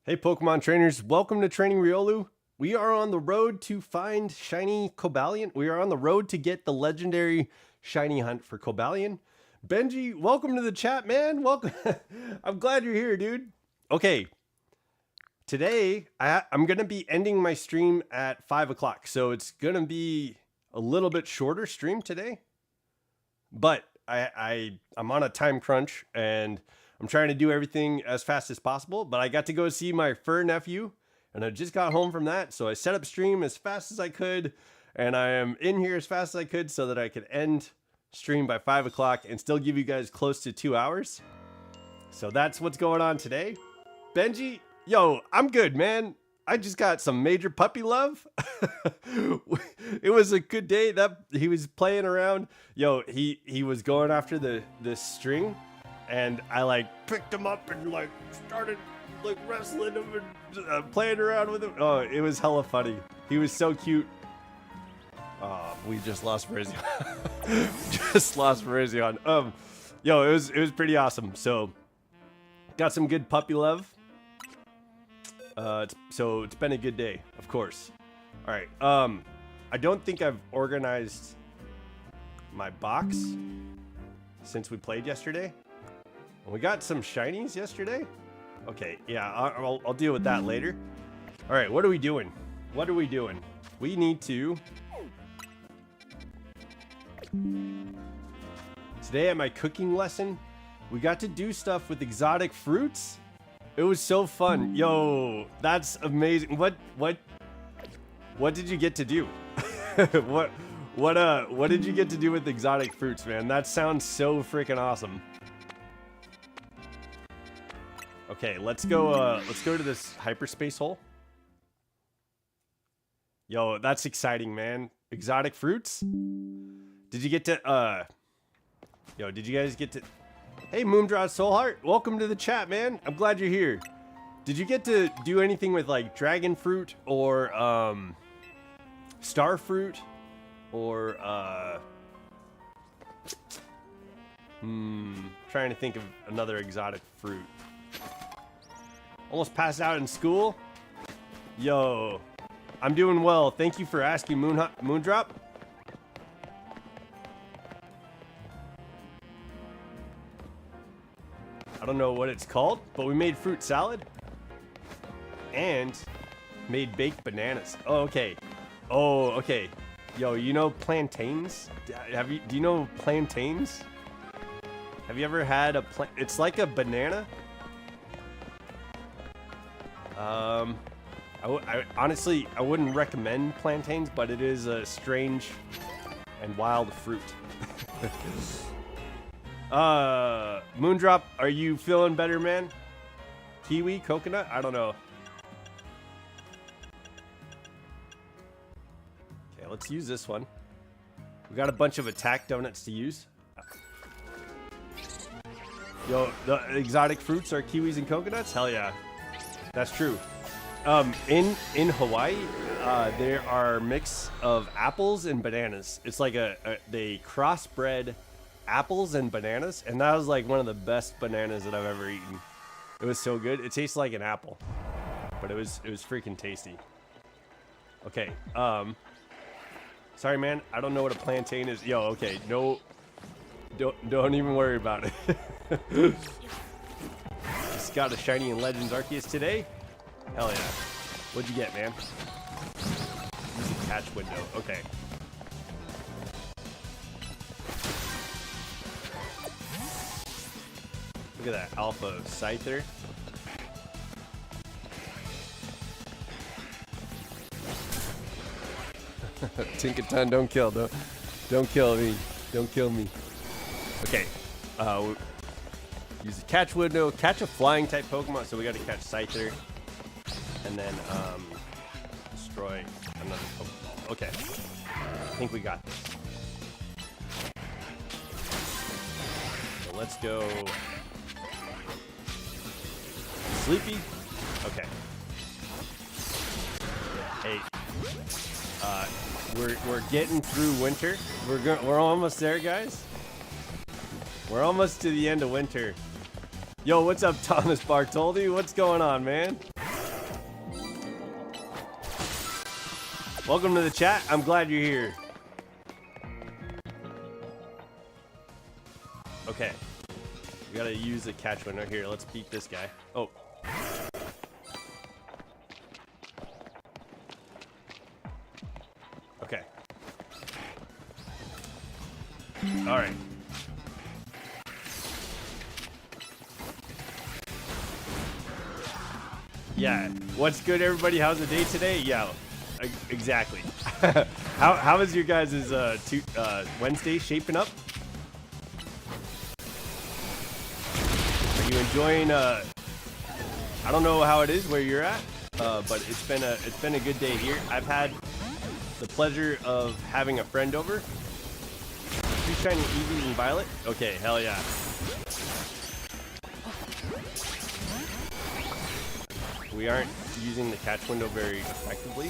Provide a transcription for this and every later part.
Hey Pokemon trainers, welcome to Training Riolu. We are on the road to find shiny Cobalion. We are on the road to get the legendary shiny hunt for Cobalion. Benji, welcome to the chat, man. Welcome. I'm glad you're here, dude. Okay, today I'm going to be ending my stream at 5 o'clock. So it's going to be a little bit shorter stream today. But I'm on a time crunch and I'm trying to do everything as fast as possible, but I got to go see my fur nephew and I just got home from that. So I set up stream as fast as I could and I am in here as fast as I could so that I could end stream by 5 o'clock and still give you guys close to 2 hours. So that's what's going on today. Benji, yo, I'm good, man. I just got some major puppy love. It was a good day. That he was playing around. Yo, he was going after the string. And I like picked him up and like started like wrestling him and playing around with him. Oh, it was hella funny. He was so cute. Oh, we just lost Virizion. Just lost Virizion. Yo, it was pretty awesome. So got some good puppy love. So it's been a good day, of course. All right. I don't think I've organized my box since we played yesterday. We got some shinies yesterday. Okay, yeah, I'll deal with that later. All right, what are we doing? What are we doing? We need to... Today at my cooking lesson, we got to do stuff with exotic fruits. It was so fun. Yo, that's amazing. What did you get to do? What did you get to do with exotic fruits, man? That sounds so freaking awesome. Okay, let's go to this hyperspace hole. Yo, that's exciting, man. Exotic fruits? Did you get to, yo, did you guys get to... Hey, Moondrop Soulheart, welcome to the chat, man. I'm glad you're here. Did you get to do anything with, like, dragon fruit or, star fruit or, trying to think of another exotic fruit. Almost passed out in school? Yo, I'm doing well. Thank you for asking, Moondrop. I don't know what it's called, but we made fruit salad and made baked bananas. Oh, okay. Oh, okay. Yo, you know plantains? Do you know plantains? Have you ever had a it's like a banana. Honestly, I wouldn't recommend plantains, but it is a strange and wild fruit. Moondrop, are you feeling better, man? Kiwi, coconut? I don't know. Okay, let's use this one. We got a bunch of attack donuts to use. Yo, the exotic fruits are kiwis and coconuts? Hell yeah. That's true. In Hawaii, there are a mix of apples and bananas. It's like they crossbred apples and bananas, and that was like one of the best bananas that I've ever eaten. It was so good. It tastes like an apple, but it was freaking tasty. Okay. Sorry, man. I don't know what a plantain is. Yo, okay. No, don't even worry about it. Just got a shiny in Legends Arceus today. Hell yeah. What'd you get, man? Use a catch window. Okay. Look at that alpha scyther. Tinkaton, don't kill. Don't kill me. Don't kill me. Okay. Use the catch window. Catch a flying type Pokemon. So we got to catch Scyther. And then destroy another Pokeball. Okay. I think we got this. So let's go. Sleepy. Okay. Hey. We're getting through winter. We're almost there, guys. We're almost to the end of winter. Yo, what's up, Thomas Bartoldi? What's going on, man? Welcome to the chat. I'm glad you're here. Okay. We gotta use the catch window here. Let's beat this guy. Oh. Okay. All right. Yeah. What's good, everybody? How's the day today? Yeah. Exactly. How is your guys' Wednesday shaping up? Are you enjoying? I don't know how it is where you're at, but it's been a good day here. I've had the pleasure of having a friend over. 2 shiny Eevees and Violet. Okay, hell yeah. We aren't using the catch window very effectively.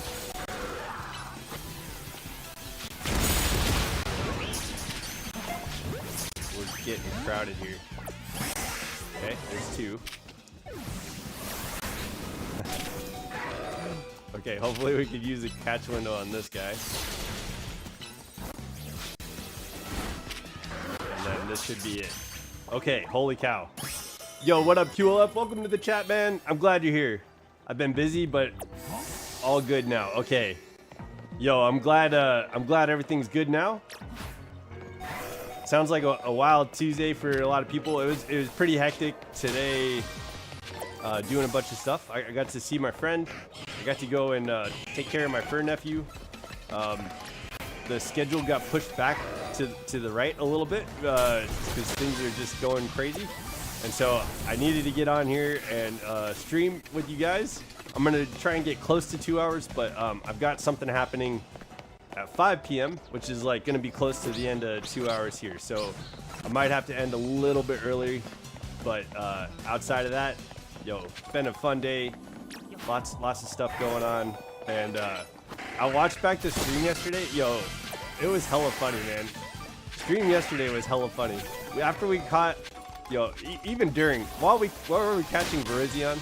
We're getting crowded here. Okay, there's 2. Okay, hopefully we could use a catch window on this guy. And then this should be it. Okay, holy cow. Yo, what up, QLF? Welcome to the chat, man. I'm glad you're here. I've been busy, but all good now. Okay. Yo, I'm glad everything's good now. Sounds like a wild Tuesday for a lot of people. It was pretty hectic today, doing a bunch of stuff. I got to see my friend. I got to go and take care of my fur nephew. The schedule got pushed back to the right a little bit because things are just going crazy. And so I needed to get on here and stream with you guys. I'm going to try and get close to 2 hours, but I've got something happening at 5 p.m., which is like going to be close to the end of 2 hours here. So I might have to end a little bit early, but outside of that, yo, it's been a fun day. Lots of stuff going on. And I watched back the stream yesterday. Yo, it was hella funny, man. Stream yesterday was hella funny. After we caught... Yo, even while we were catching Virizion,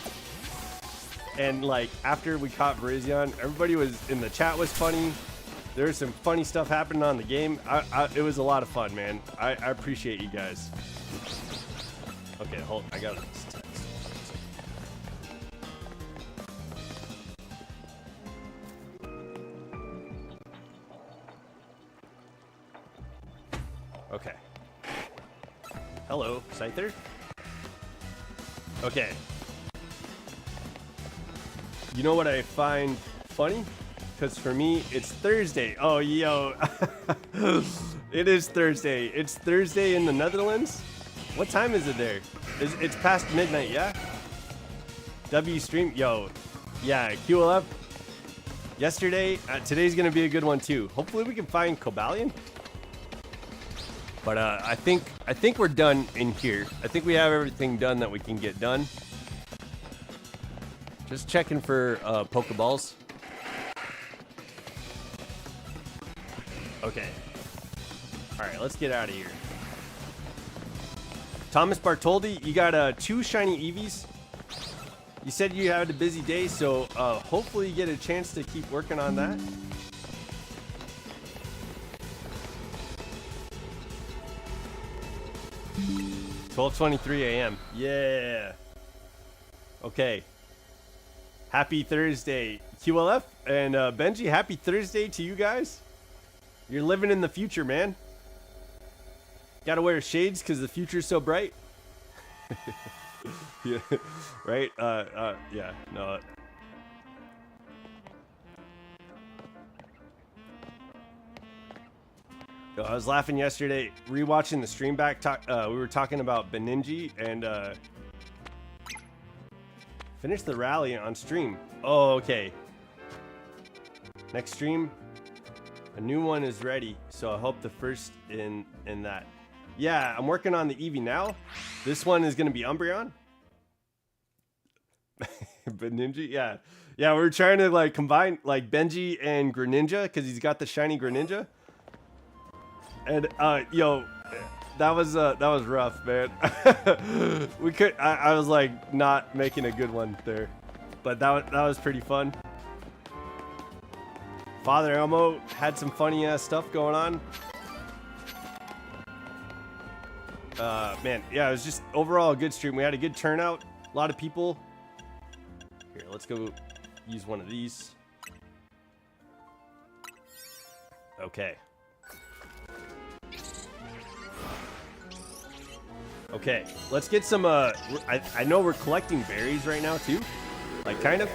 and like after we caught Virizion, everybody was in the chat was funny. There was some funny stuff happening on the game. It was a lot of fun, man. I appreciate you guys. Okay, hold. I got this text. Okay. Hello, Scyther. Okay. You know what I find funny? Because for me, it's Thursday. Oh, yo. It is Thursday. It's Thursday in the Netherlands. What time is it there? It's past midnight, yeah? W stream. Yo. Yeah, QLF. Yesterday. Today's going to be a good one, too. Hopefully we can find Cobalion. But I think we're done in here. I think we have everything done that we can get done. Just checking for Pokeballs. Okay. All right, let's get out of here. Thomas Bartoldi, you got 2 shiny Eevees. You said you had a busy day, so hopefully you get a chance to keep working on that. $12:23 a.m. Yeah. Okay. Happy Thursday, QLF and Benji. Happy Thursday to you guys. You're living in the future, man. Gotta wear shades because the future's so bright. Yeah. Right? Yeah. No. Yo, I was laughing yesterday, rewatching the stream back. We were talking about Beninji and finished the rally on stream. Oh, okay. Next stream, a new one is ready, so I hope the first in that. Yeah, I'm working on the Eevee now. This one is gonna be Umbreon. Beninji, yeah. Yeah, we're trying to like combine like Benji and Greninja because he's got the shiny Greninja. And yo, that was rough, man. I was like not making a good one there, but that was pretty fun. Father Elmo had some funny stuff going on. Man, yeah, it was just overall a good stream. We had a good turnout, a lot of people. Here, let's go use one of these. Okay. Okay, let's get some, I know we're collecting berries right now too, like kind of.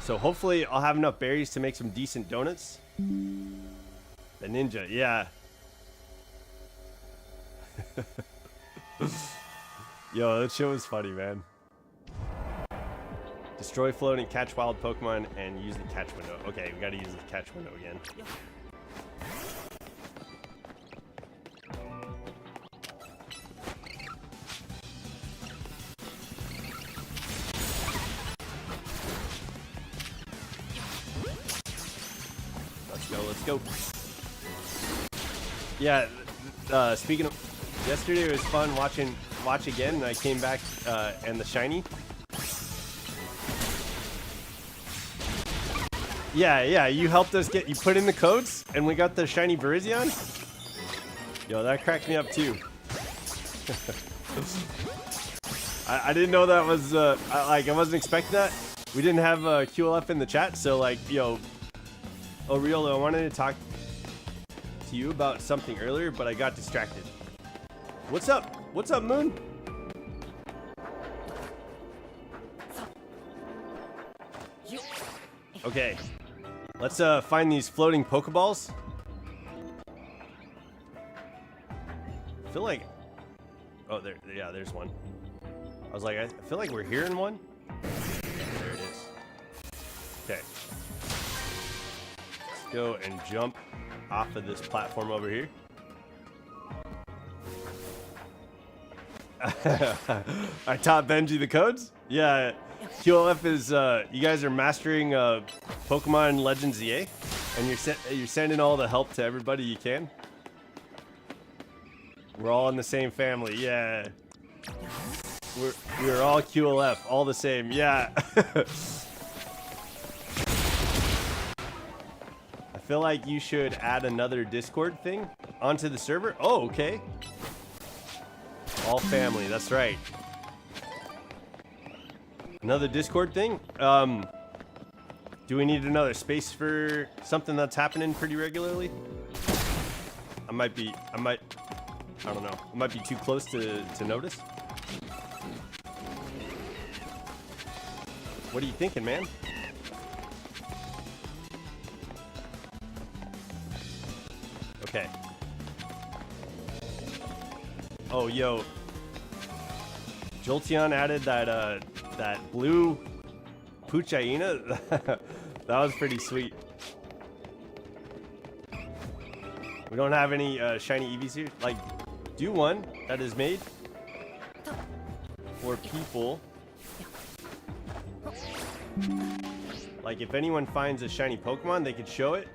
So hopefully I'll have enough berries to make some decent donuts. The ninja, yeah. Yo, that shit was funny, man. Destroy floating, catch wild Pokemon, and use the catch window. Okay, we gotta use the catch window again. Let's go. Yeah, speaking of, yesterday it was fun watch again, and I came back and the shiny. Yeah, you helped us you put in the codes, and we got the shiny Virizion. Yo, that cracked me up too. I didn't know that was, I wasn't expecting that. We didn't have QLF in the chat, so like, yo, Riolo, I wanted to talk to you about something earlier, but I got distracted. What's up? What's up, Moon? Okay, let's find these floating Pokeballs. I feel like, oh, there's one. I was like, I feel like we're hearing one. There it is. Okay. Let's go and jump off of this platform over here. I taught Benji the codes? Yeah, QLF is, you guys are mastering Pokemon Legends EA, and you're sending all the help to everybody you can. We're all in the same family, yeah. We're all QLF, all the same, yeah. I feel like you should add another Discord thing onto the server. Oh, okay. All family, that's right. Another Discord thing? Do we need another space for something that's happening pretty regularly? I don't know. I might be too close to notice. What are you thinking, man? Okay. Oh, yo. Jolteon added that blue Puchaina. That was pretty sweet. We don't have any shiny EVs here. Like, do one that is made for people. Like, if anyone finds a shiny Pokemon, they could show it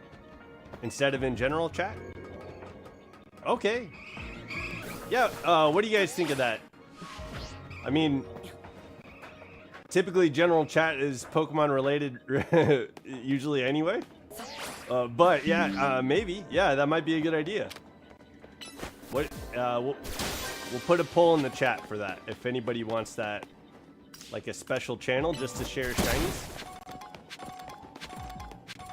instead of in general chat. Okay. Yeah, what do you guys think of that? I mean, typically general chat is Pokemon related usually anyway. But yeah, maybe. Yeah, that might be a good idea. What? We'll put a poll in the chat for that if anybody wants that, like a special channel just to share shinies.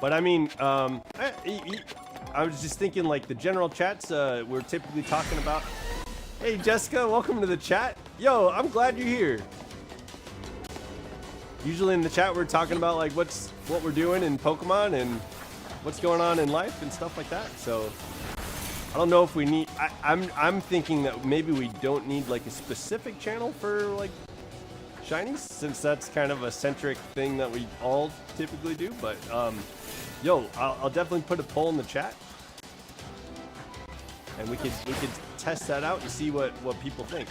But I mean, I was just thinking, like, the general chats we're typically talking about. Hey Jessica, welcome to the chat. Yo, I'm glad you're here. Usually in the chat we're talking about like what we're doing in Pokemon and what's going on in life and stuff like that. So I don't know if we need. I'm thinking that maybe we don't need like a specific channel for like shinies, since that's kind of a centric thing that we all typically do. But yo, I'll definitely put a poll in the chat, and we could test that out and see what people think.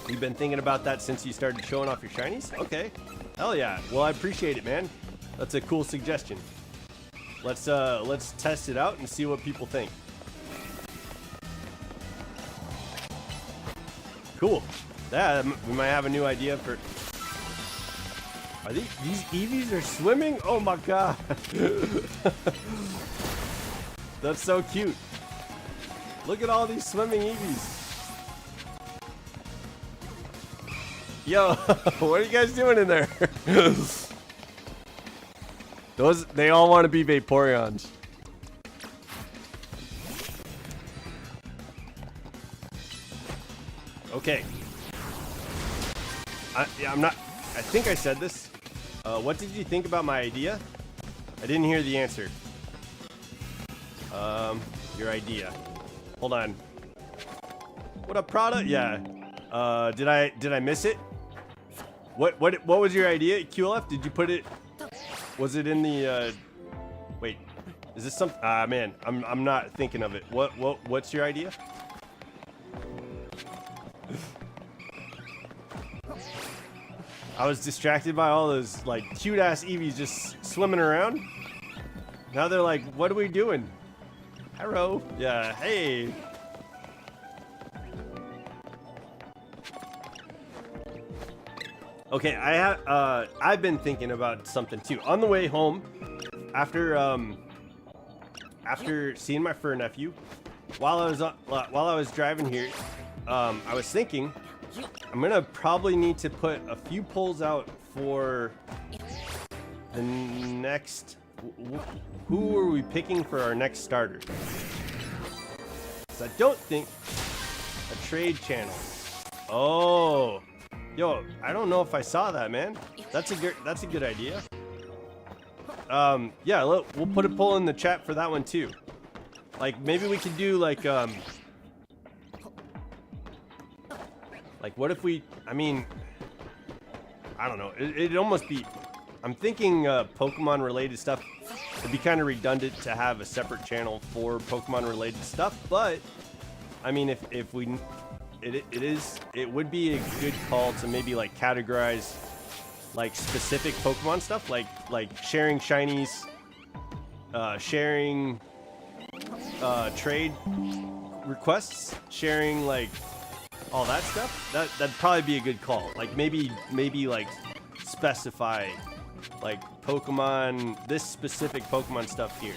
You've been thinking about that since you started showing off your shinies? Okay. Hell yeah. Well, I appreciate it, man. That's a cool suggestion. Let's test it out and see what people think. Cool. Yeah, we might have a new idea for... Are these Eevees are swimming? Oh my god. That's so cute. Look at all these swimming Eevees. Yo, what are you guys doing in there? They all want to be Vaporeons. Okay. I think I said this. What did you think about my idea? I didn't hear the answer. Your idea. Hold on. What up, Prada? Yeah. Did I miss it? What was your idea, QLF? Did you put it? Was it in the? Wait. Is this something? Ah, man. I'm not thinking of it. What's your idea? I was distracted by all those like cute ass Eevees just swimming around. Now they're like, what are we doing? Hello. Yeah. Hey. Okay. I've been thinking about something too. On the way home, after seeing my fur nephew, while I was driving here, I was thinking I'm gonna probably need to put a few polls out for the next. Who are we picking for our next starter? So I don't think a trade channel. Oh, yo, I don't know if I saw that, man. That's a good idea. Yeah, look, we'll put a poll in the chat for that one too. Like maybe we could do like what if we, I mean, I don't know. It'd almost be, I'm thinking Pokemon related stuff. It'd be kind of redundant to have a separate channel for Pokemon related stuff. But, I mean, if we, it would be a good call to maybe like categorize like specific Pokemon stuff, like sharing shinies, sharing trade requests, sharing like all that stuff. That'd probably be a good call. Like maybe like specify like Pokemon, this specific Pokemon stuff here.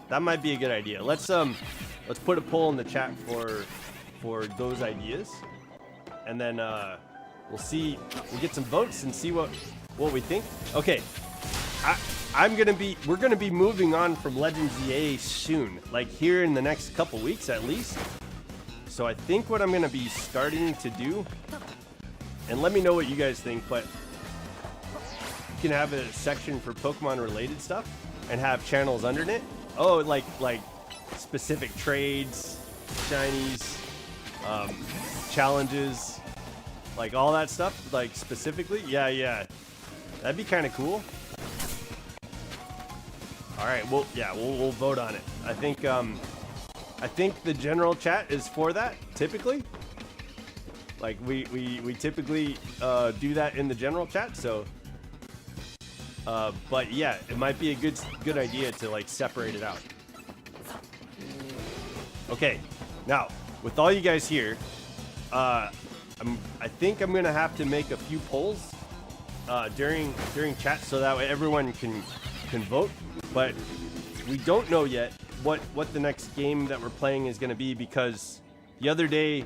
That might be a good idea. Let's put a poll in the chat for those ideas, and then we'll get some votes and see what we think. Okay, we're gonna be moving on from Legends EA soon, like here in the next couple weeks at least. So I think what I'm gonna be starting to do, and let me know what you guys think, but you can have a section for Pokemon related stuff and have channels under it. Oh, like specific trades, shinies, challenges, like all that stuff, like specifically. Yeah, that'd be kind of cool. All right, we'll vote on it. I think the general chat is for that typically. Like we typically do that in the general chat. So, but yeah, it might be a good idea to like separate it out. Okay, now with all you guys here, I think I'm gonna have to make a few polls during chat so that way everyone can vote. But we don't know yet what the next game that we're playing is gonna be, because the other day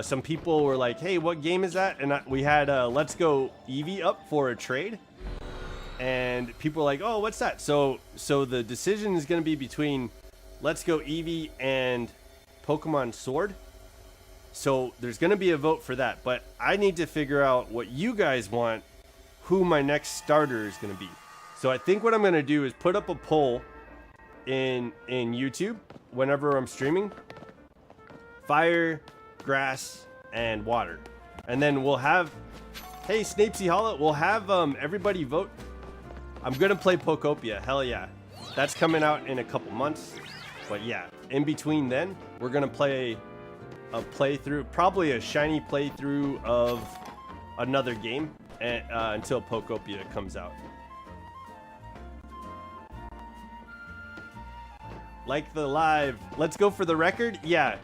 some people were like, hey, what game is that? And we had Let's Go Eevee up for a trade, and people were like, oh, what's that? So the decision is gonna be between Let's Go Eevee and Pokemon Sword. So there's gonna be a vote for that, but I need to figure out what you guys want, who my next starter is gonna be. So I think what I'm gonna do is put up a poll in YouTube whenever I'm streaming: fire, grass, and water. And then we'll have, hey Snapesy Hollow, we'll have everybody vote. I'm gonna play Pokopia, hell yeah. That's coming out in a couple months. But yeah, in between then, we're gonna play a playthrough, probably a shiny playthrough of another game until Pokopia comes out. Like the live. Let's go for the record. Yeah.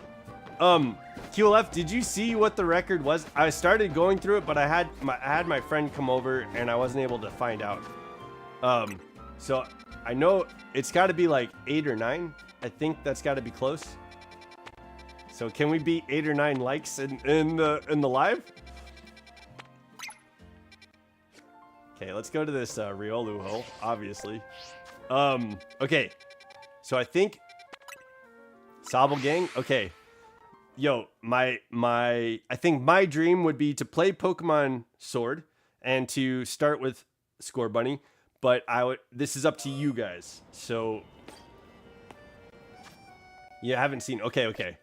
QLF, did you see what the record was? I started going through it, but I had my friend come over and I wasn't able to find out. So I know it's got to be like 8 or 9. I think that's got to be close. So can we beat 8 or 9 likes in the live? Okay, let's go to this Riolu hole, obviously. Okay. So I think Sobble Gang. Okay. Yo, I think my dream would be to play Pokemon Sword and to start with Score Bunny, but this is up to you guys. So you haven't seen. Okay.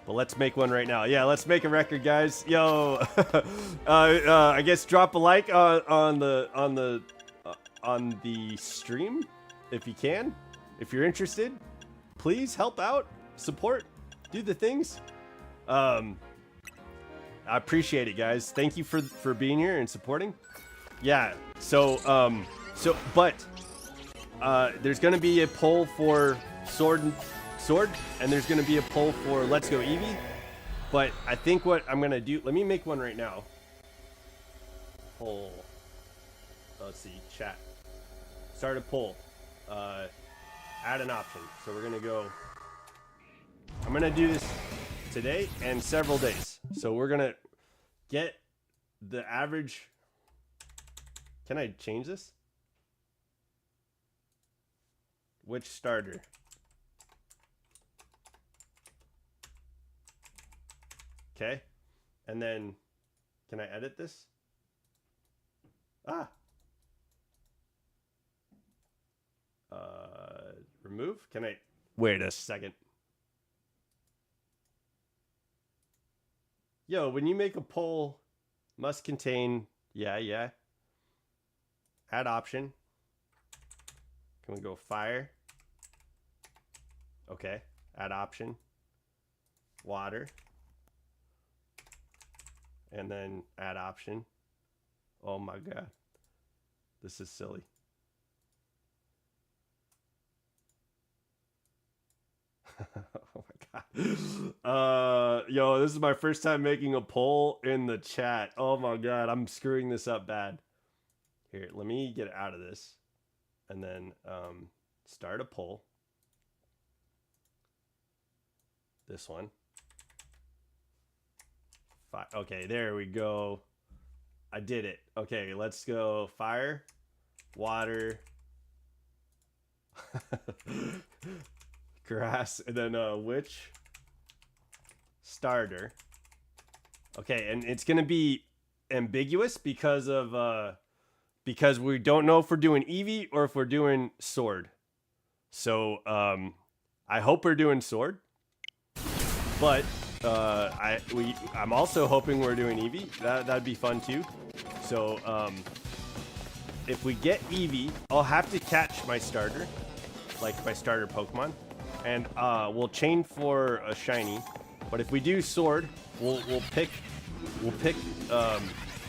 But let's make one right now. Yeah, let's make a record, guys. Yo, I guess drop a like on the stream if you can. If you're interested, please help out, support, do the things. I appreciate it, guys. Thank you for being here and supporting. Yeah. But there's gonna be a poll for Sword, and there's gonna be a poll for Let's Go Eevee. But I think what I'm gonna do, let me make one right now. Poll. Let's see, chat. Start a poll. Add an option. So we're gonna go. I'm gonna do this today and several days. So we're gonna get the average. Can I change this? Which starter? Okay. And then, can I edit this? Remove? Can I? Wait a second. Yo, when you make a poll, must contain, yeah. Add option. Can we go fire? Okay. Add option. Water. And then add option. Oh my God. This is silly. Oh my God. Yo, this is my first time making a poll in the chat. Oh my God. I'm screwing this up bad. Here, let me get out of this. And then start a poll. This one. Okay, there we go. I did it. Okay, let's go fire, water, grass, and then which starter. Okay, and it's gonna be ambiguous because of because we don't know if we're doing Eevee or if we're doing Sword. So I hope we're doing Sword, but I'm also hoping we're doing Eevee. That'd be fun too. So if we get Eevee, I'll have to catch my starter, like my starter Pokemon, and we'll chain for a shiny. But if we do Sword, we'll pick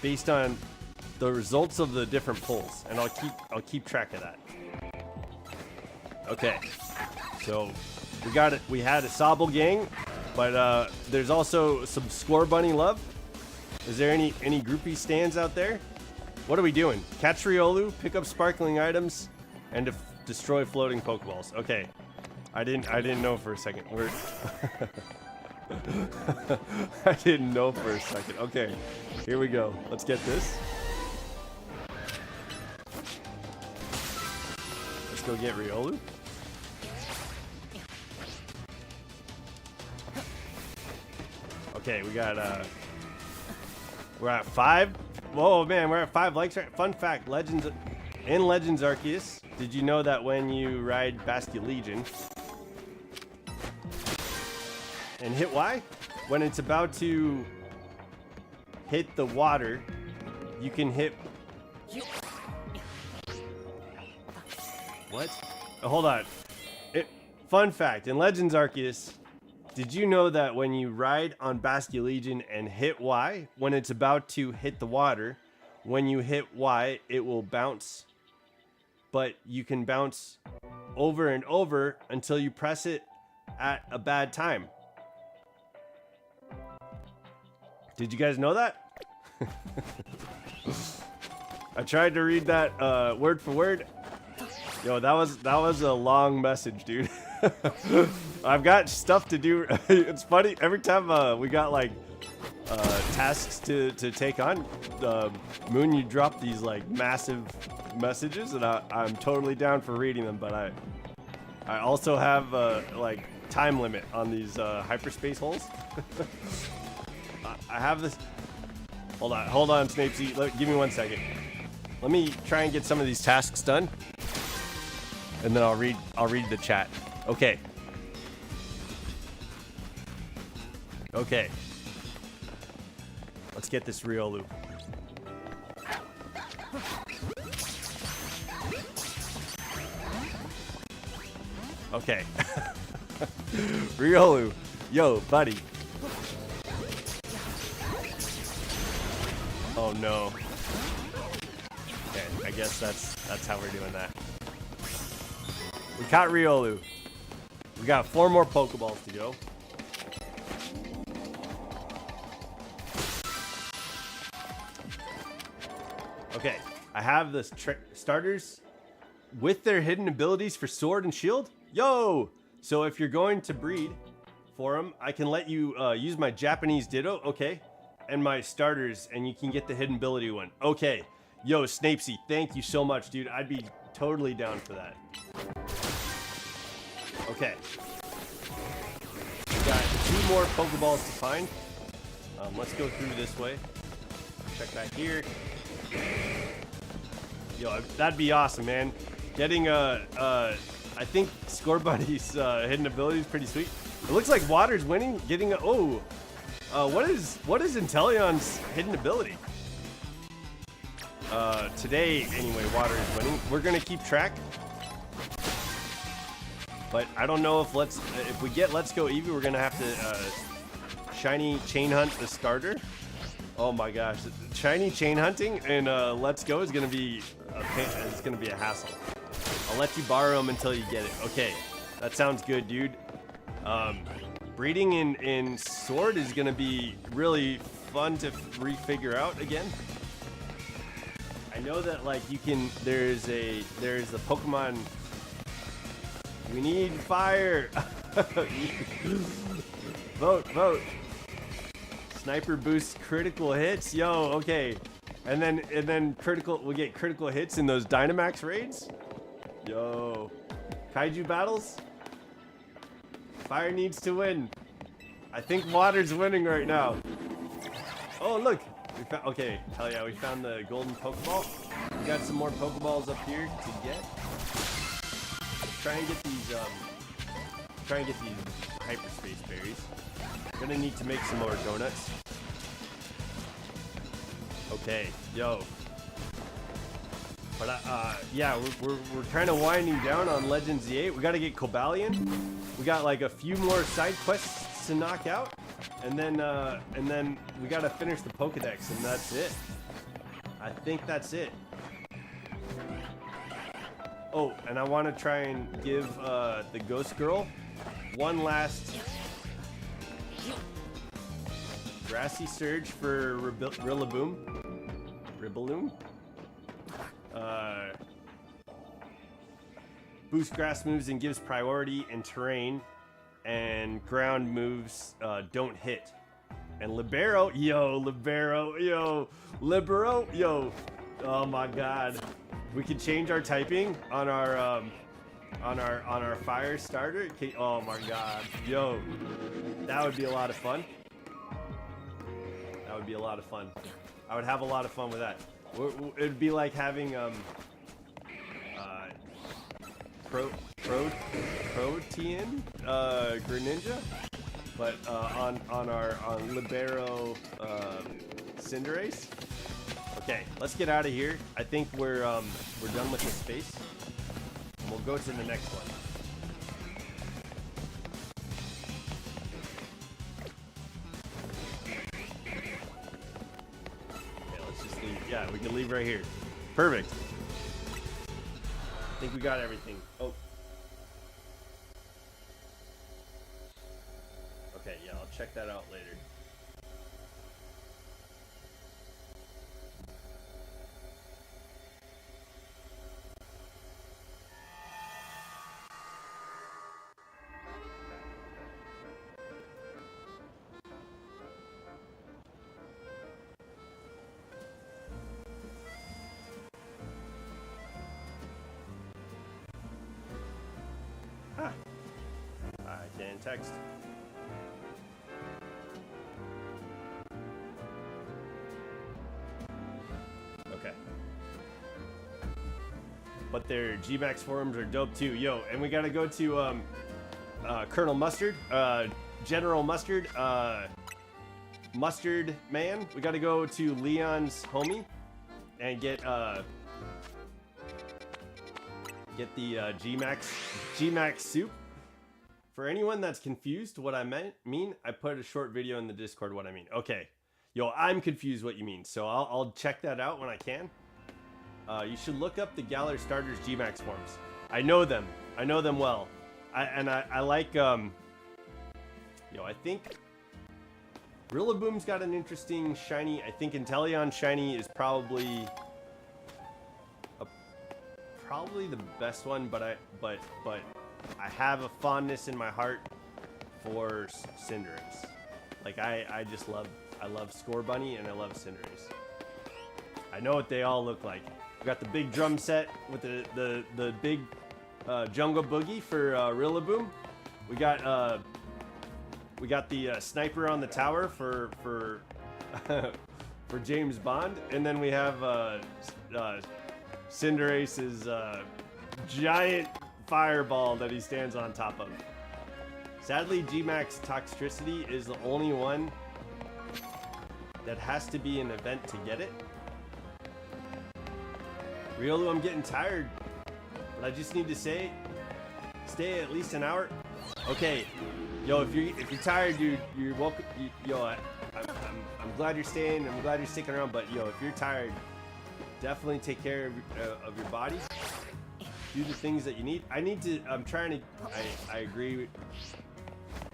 based on the results of the different polls, and I'll keep track of that. Okay, so we got it. We had a Sobble Gang. But there's also some Score Bunny love. Is there any groupie stands out there? What are we doing? Catch Riolu, pick up sparkling items, and destroy floating Pokeballs. Okay, I didn't know for a second. I didn't know for a second. Okay, here we go. Let's get this. Let's go get Riolu. Okay, we got we're at 5. Whoa, man, we're at 5 likes. Fun fact, Legends Arceus, did you know that when you ride Basculegion and hit Y, when it's about to hit the water, you can hit. What? Oh, hold on. Fun fact, in Legends Arceus, did you know that when you ride on Basculegion and hit Y, when it's about to hit the water, when you hit Y, it will bounce, but you can bounce over and over until you press it at a bad time. Did you guys know that? I tried to read that word for word. Yo, that was a long message, dude. I've got stuff to do. It's funny every time we got like tasks to take on. Moon, you drop these like massive messages, and I'm totally down for reading them. But I also have like time limit on these hyperspace holes. I have this. Hold on, Snapesy. Give me 1 second. Let me try and get some of these tasks done, and then I'll read the chat. Okay. Okay. Let's get this Riolu. Okay. Riolu. Yo, buddy. Oh no. Okay, I guess that's how we're doing that. We caught Riolu. We got 4 more Pokeballs to go. Okay, I have the starters with their hidden abilities for Sword and Shield. Yo! So if you're going to breed for them, I can let you use my Japanese Ditto, okay, and my starters, and you can get the hidden ability one. Okay. Yo, Snapesy, thank you so much, dude. I'd be totally down for that. Okay. We got 2 more Pokeballs to find. Let's go through this way. Check back here. Yo, that'd be awesome, man. Getting I think Scorbunny's hidden ability is pretty sweet. It looks like Water's winning. Getting what is Inteleon's hidden ability? Today, anyway, Water is winning. We're gonna keep track, but I don't know if we get Let's Go Eevee, we're gonna have to shiny chain hunt the starter. Oh my gosh, shiny chain hunting and Let's Go is gonna be a pain. It's gonna be a hassle. I'll let you borrow them until you get it. Okay, that sounds good, dude. Breeding in Sword is gonna be really fun to refigure out again. I know that like you can. There's the Pokemon. We need fire. Vote. Sniper boosts critical hits. Yo, okay. And then we'll get critical hits in those Dynamax raids. Yo. Kaiju battles. Fire needs to win. I think Water's winning right now. Oh, look. Okay, hell yeah, we found the golden Pokeball. We got some more Pokeballs up here to get. Try and get these hyperspace berries. Gonna need to make some more donuts. Okay, yo. But yeah, we're kind of winding down on Legends Z8. We got to get Cobalion. We got like a few more side quests to knock out, and then we got to finish the Pokedex, and that's it. I think that's it. Oh, and I want to try and give the Ghost Girl one last Grassy Surge for Rillaboom. Boost grass moves and gives priority in terrain, and ground moves don't hit. And Libero, yo. Oh my God, we can change our typing on our fire starter. Oh my God, yo, that would be a lot of fun. That would be a lot of fun. I would have a lot of fun with that. It'd be like having Protean Greninja, but on Libero Cinderace. Okay, let's get out of here. I think we're done with this space. We'll go to the next one. Okay, let's just leave. Yeah, we can leave right here. Perfect. I think we got everything. Oh. Okay, yeah, I'll check that out later. text. Okay. But their Gmax forums are dope too. Yo, and we gotta go to Colonel Mustard, General Mustard, Mustard Man. We gotta go to Leon's homie and get the Gmax soup. For anyone that's confused what I mean, I put a short video in the Discord what I mean. Okay. Yo, I'm confused what you mean, so I'll check that out when I can. You should look up the Galar Starters Gmax forms. I know them. I know them well. I like, I think Rillaboom's got an interesting shiny. I think Inteleon shiny is probably the best one, but I have a fondness in my heart for Cinderace. Like I love Scorbunny and I love Cinderace. I know what they all look like. We got the big drum set with the big Jungle Boogie for Rillaboom. We got the sniper on the tower for for James Bond, and then we have Cinderace's giant fireball that he stands on top of. Sadly, Gmax Toxtricity is the only one that has to be an event to get it. Riolu, I'm getting tired, but I just need to stay at least an hour. Okay, yo, if you're tired, you're welcome. I'm glad you're staying. I'm glad you're sticking around. But yo, if you're tired, definitely take care of your body. Do the things that you need. I agree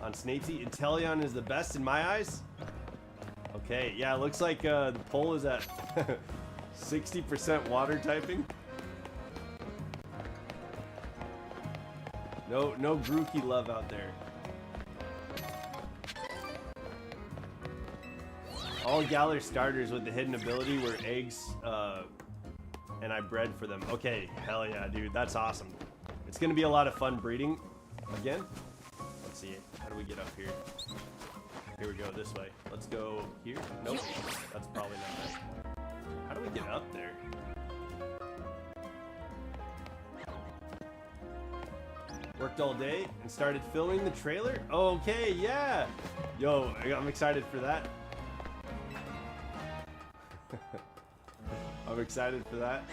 on Snapesy. Inteleon is the best in my eyes. Okay, yeah, it looks like the poll is at 60% water typing. No Grookey love out there. All Galar starters with the hidden ability were eggs, and I bred for them. Okay, hell yeah, dude, that's awesome. It's gonna be a lot of fun breeding again. Let's see, how do we get up here? Here we go, this way. Let's go here. Nope, that's probably not right. How do we get up there? Worked all day and started filming the trailer? Okay, yeah! Yo, I'm excited for that. I'm excited for that.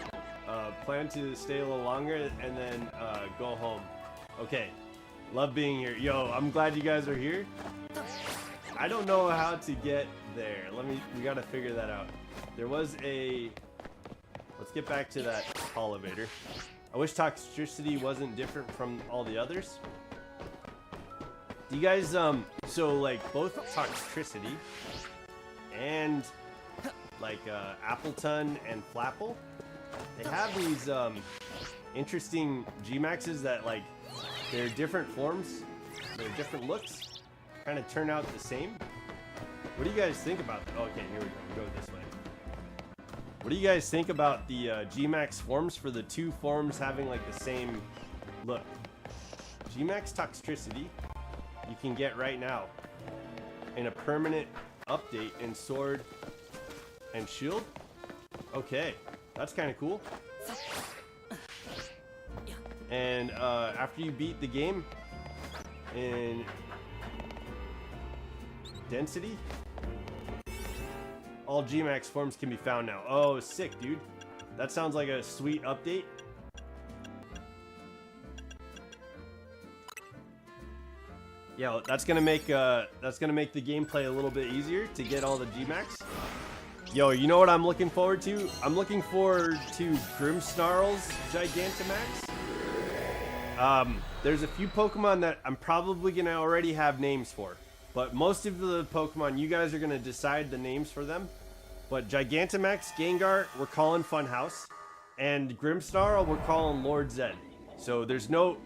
Plan to stay a little longer and then go home. Okay, love being here. Yo, I'm glad you guys are here. I don't know how to get there. We gotta figure that out. There was let's get back to that elevator. I wish Toxtricity wasn't different from all the others. Do you guys, so like both Toxtricity and like Appleton and Flapple, they have these interesting Gmaxes that like, they're different forms, they're different looks, kind of turn out the same. What do you guys think about that? Okay, here we go this way. What do you guys think about the Gmax forms for the two forms having like the same look? Gmax Toxtricity you can get right now in a permanent update in Sword and Shield. Okay, that's kind of cool. And after you beat the game in Density, all Gmax forms can be found now. Oh, sick, dude. That sounds like a sweet update. Yeah, that's gonna make the gameplay a little bit easier to get all the Gmax. Yo, you know what I'm looking forward to? I'm looking forward to Grimmsnarl's Gigantamax. There's a few Pokemon that I'm probably gonna already have names for. But most of the Pokemon, you guys are going to decide the names for them. But Gigantamax, Gengar, we're calling Funhouse. And Grimmsnarl, we're calling Lord Zed. So there's no,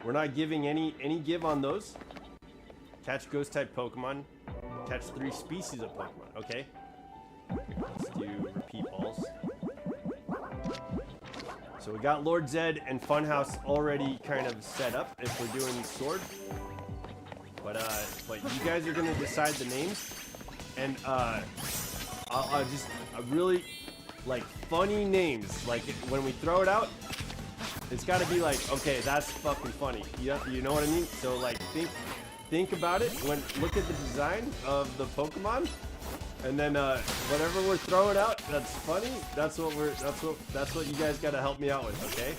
we're not giving any give on those. Catch ghost type Pokemon. Catch 3 species of Pokemon. Okay. Let's do repeat balls. So So we got Lord Zed and Funhouse already kind of set up if we're doing sword. But you guys are gonna decide the names, and I'll just really like funny names. Like when we throw it out, it's got to be like, okay, that's fucking funny. You know what I mean? So like think about it. Look at the design of the Pokemon, and then whatever we're throwing out that's funny. That's what you guys got to help me out with. Okay.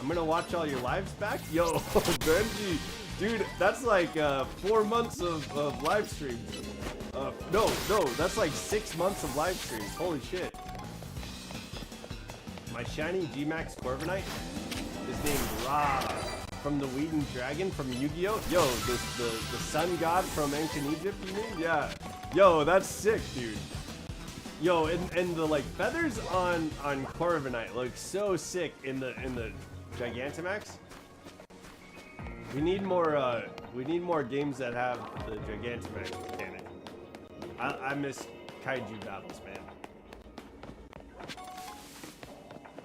I'm gonna watch all your lives back. Yo, Benji. Dude, that's like 4 months of live streams. No, that's like 6 months of live streams. Holy shit. My shiny G-Max Corviknight is named Ra from the Wheaten Dragon from Yu-Gi-Oh! Yo, the sun god from ancient Egypt, you mean? Yeah. Yo, that's sick, dude. Yo, and the like feathers on Corviknight look so sick in the Gigantamax. We need more games that have the Gigantamax mechanic. I miss kaiju battles, man.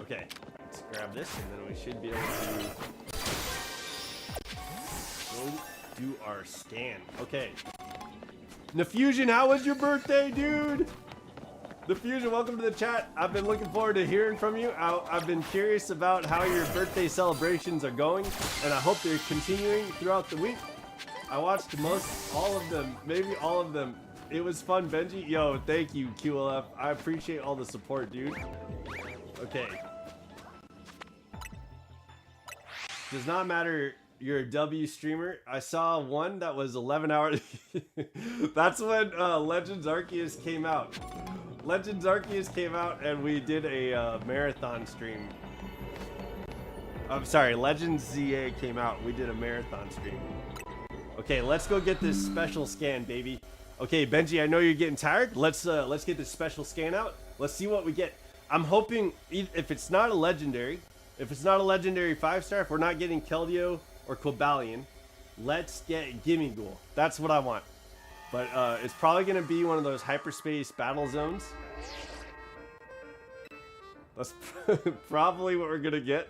Okay, let's grab this, and then we should be able to go do our scan. Okay. Nafusion, how was your birthday, dude? Nafusion, welcome to the chat. I've been looking forward to hearing from you. I've been curious about how your birthday celebrations are going, and I hope they're continuing throughout the week. I watched all of them, maybe all of them. It was fun, Benji. Yo, thank you, QLF. I appreciate all the support, dude. Okay. Does not matter. You're a W streamer. I saw one that was 11 hours. That's when Legends Arceus came out. Legends Arceus came out and we did a marathon stream. I'm sorry, Legends ZA came out. We did a marathon stream. Okay, let's go get this special scan, baby. Okay, Benji, I know you're getting tired. Let's get this special scan out. Let's see what we get. I'm hoping if it's not a legendary 5-star, if we're not getting Keldeo or Cobalion, let's get Gimmighoul. That's what I want. But it's probably gonna be one of those hyperspace battle zones. That's probably what we're gonna get.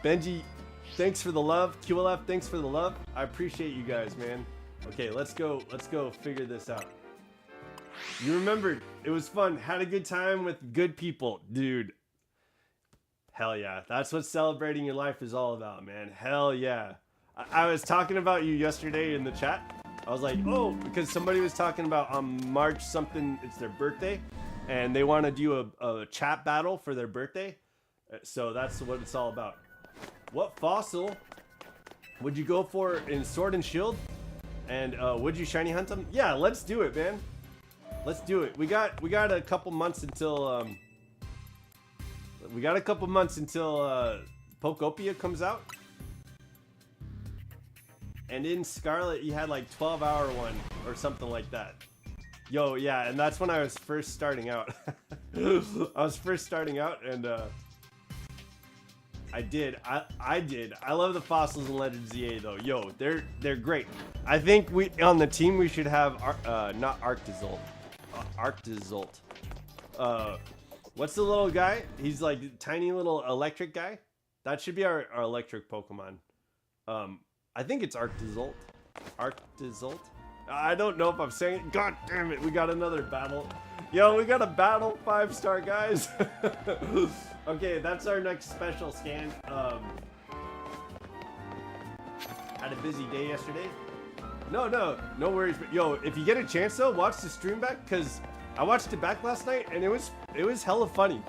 Benji, thanks for the love. QLF, thanks for the love. I appreciate you guys, man. Okay, let's go figure this out. You remembered. It was fun. Had a good time with good people. Dude. Hell yeah. That's what celebrating your life is all about, man. Hell yeah. I was talking about you yesterday in the chat. I was like, oh, because somebody was talking about on March something, it's their birthday, and they want to do a chat battle for their birthday. So that's what it's all about. What fossil would you go for in Sword and Shield? And would you shiny hunt them? Yeah, let's do it, man. Let's do it. We got a couple months until Pokopia comes out. And in Scarlet, you had like 12-hour one or something like that. Yo, yeah, and that's when I was first starting out. I was first starting out, and I did. I love the fossils in Legends ZA though. Yo, they're great. I think we on the team we should have not Arctizolt. Arctizolt. What's the little guy? He's like tiny little electric guy. That should be our electric Pokemon. I think it's Arctizolt. Arctizolt. I don't know if I'm saying it. God damn it, we got another battle. Yo, we got a battle 5-star, guys. Okay, that's our next special scan. Had a busy day yesterday. No worries. But yo, if you get a chance though, watch the stream back, because I watched it back last night and it was hella funny.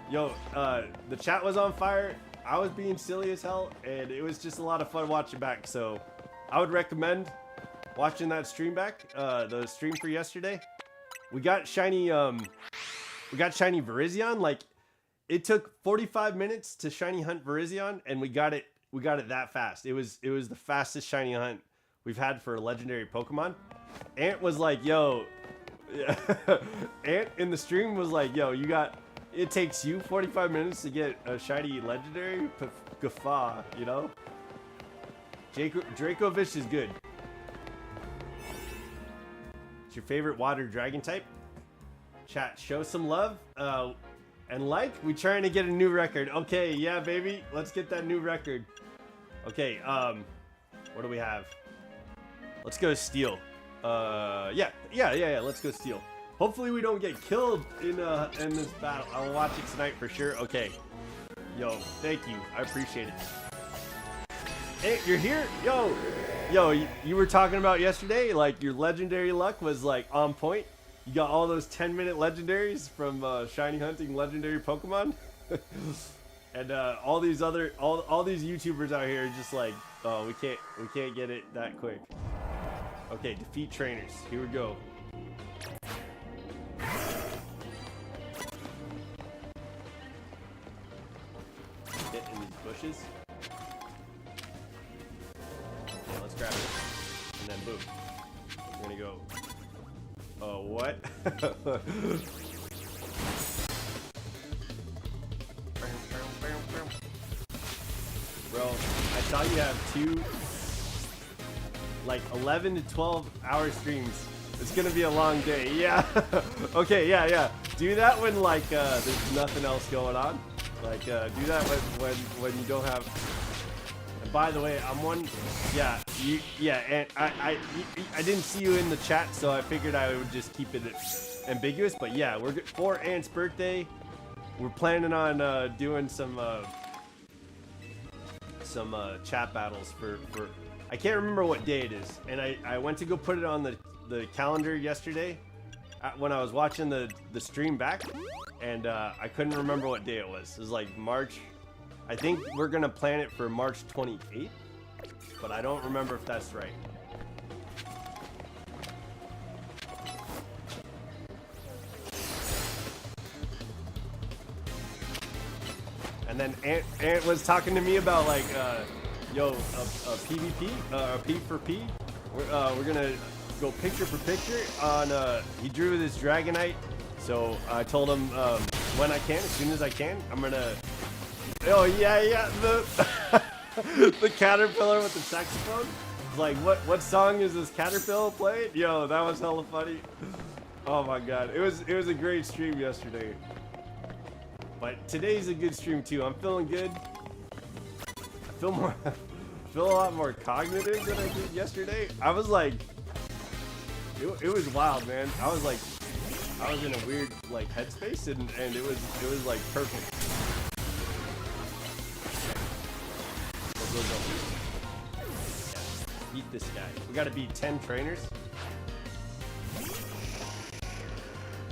Yo, the chat was on fire. I was being silly as hell, and it was just a lot of fun watching back. So I would recommend watching that stream back. The stream for yesterday. We got shiny Virizion. Like, it took 45 minutes to shiny hunt Virizion, and we got it that fast. It was the fastest shiny hunt we've had for a legendary Pokemon. Ant was like, yo, Ant in the stream was like, yo, it takes you 45 minutes to get a shiny legendary? Guffaw, you know? Dracovish is good. It's your favorite water dragon type. Chat, show some love. And like, we trying to get a new record. Okay, yeah, baby. Let's get that new record. Okay, what do we have? Let's go steel. Yeah, let's go steel. Hopefully we don't get killed in this battle. I'll watch it tonight for sure. Okay. Yo, thank you. I appreciate it. Hey, you're here? Yo, you were talking about yesterday, like your legendary luck was like on point. You got all those 10-minute legendaries from shiny hunting legendary Pokemon. And all these YouTubers out here are just like, oh, we can't get it that quick. Okay, defeat trainers. Here we go. Get in these bushes. Okay, let's grab it. And then boom. We're gonna go. Oh, what? Bro, I saw you have 2, like 11 to 12 hour streams. It's gonna be a long day. Yeah. Okay, yeah. Do that when like there's nothing else going on. Like do that when you don't have. And by the way, I'm one. Yeah, and I didn't see you in the chat, so I figured I would just keep it ambiguous. But yeah, we're good for Ant's birthday. We're planning on doing some chat battles for I can't remember what day it is, and I went to go put it on the calendar yesterday when I was watching the stream back, and I couldn't remember what day it was. It was like March. I think we're gonna plan it for March 28th, but I don't remember if that's right. And then Ant was talking to me about like, yo, a PvP, a P for P. We're gonna go picture for picture on. He drew this Dragonite, so I told him when I can, as soon as I can, I'm gonna. Oh yeah, the the caterpillar with the saxophone. It's like, what song is this caterpillar playing? Yo, that was hella funny. Oh my god, it was a great stream yesterday. But today's a good stream too. I'm feeling good. I feel a lot more cognitive than I did yesterday. I was like, it was wild, man. I was in a weird like headspace, and it was like perfect. Go. Yeah. Beat this guy. We gotta beat 10 trainers.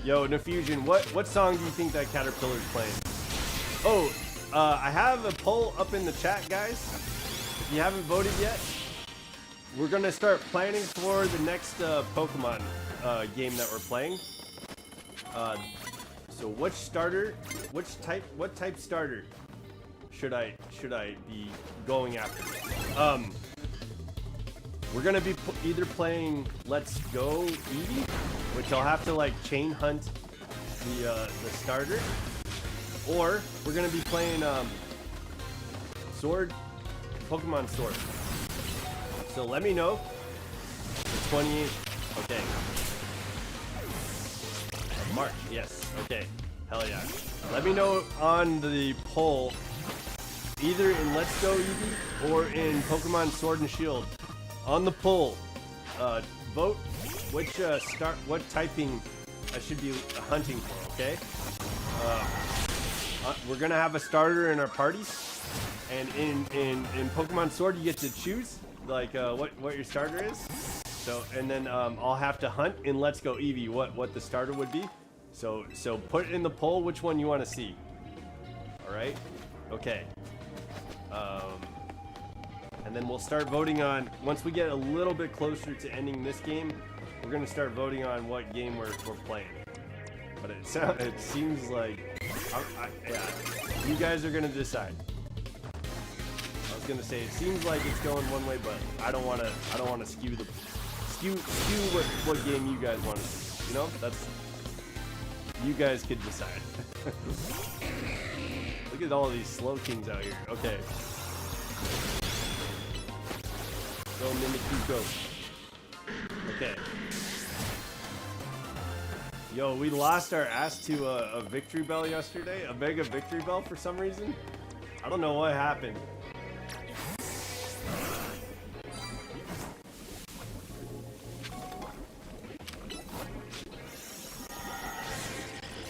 Yo, Nafusion, what song do you think that caterpillar's playing? Oh, I have a poll up in the chat, guys. If you haven't voted yet, we're gonna start planning for the next Pokemon game that we're playing. So what type starter should I be going after? We're gonna be either playing Let's Go Eevee, which I'll have to like chain hunt the starter, or we're gonna be playing Pokemon Sword. So let me know. The 28th. Okay. March. Yes. Okay. Hell yeah. Let me know on the poll, either in Let's Go Eevee or in Pokemon Sword and Shield. On the poll, vote what typing I should be hunting for. Okay. We're gonna have a starter in our parties, and in Pokemon Sword you get to choose like what your starter is. So and then I'll have to hunt in Let's Go Eevee what the starter would be. So put it in the poll which one you want to see. All right. Okay. And then we'll start voting on, once we get a little bit closer to ending this game, we're going to start voting on what game we're playing. But it seems like, yeah, you guys are going to decide. I was going to say, it seems like it's going one way, but I don't want to skew what game you guys want to see. You know, you guys could decide. Look at all these slow kings out here. Okay. Go Mimikyu, go. Okay. Yo, we lost our ass to a victory bell yesterday, a mega victory bell for some reason. I don't know what happened.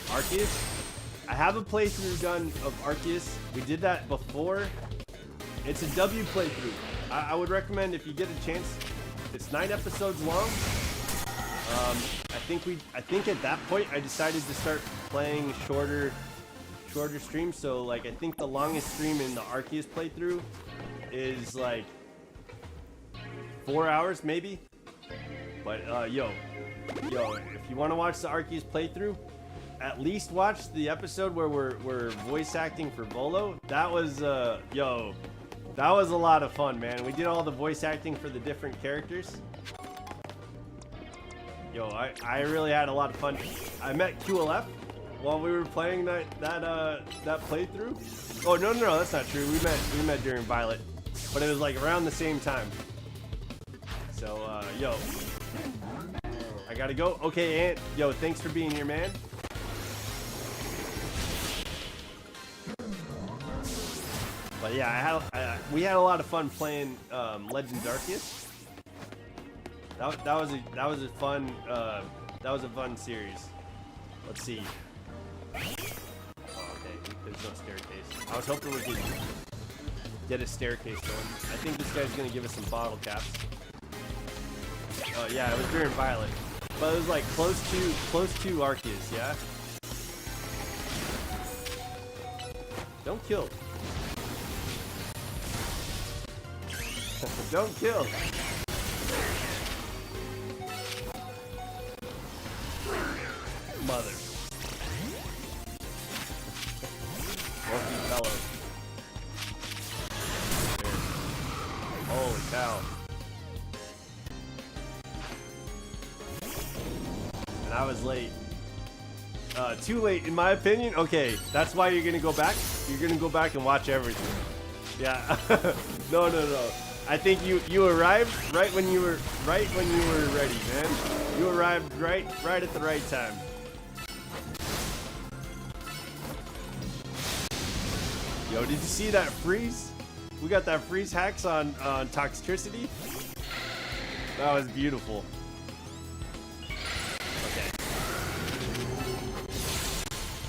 Arceus? I have a playthrough done of Arceus. We did that before. It's a W playthrough. I would recommend if you get a chance. It's 9 episodes long. I think at that point I decided to start playing shorter streams. So like I think the longest stream in the Arceus playthrough is like 4 hours maybe. But yo, if you want to watch the Arceus playthrough, at least watch the episode where we're voice acting for Volo. That was that was a lot of fun, man. We did all the voice acting for the different characters. Yo, I really had a lot of fun. I met QLF while we were playing that playthrough. Oh no, that's not true. We met during Violet, but it was like around the same time. So yo, I gotta go. Okay, Ant. Yo, thanks for being here, man. But yeah, we had a lot of fun playing Legends Arceus. That was a fun series. Let's see. Oh, okay, there's no staircase. I was hoping we could get a staircase going. I think this guy's gonna give us some bottle caps. Oh yeah, it was during Violet, but it was like close to Arceus, yeah. Don't kill. Don't kill. Mother. Lucky fellow. Holy cow. And I was late. Too late in my opinion. Okay, that's why you're gonna go back. You're gonna go back and watch everything. Yeah. No. I think you arrived right when you were ready, man. You arrived right at the right time. Yo, did you see that freeze? We got that freeze hacks on Toxtricity. That was beautiful. Okay.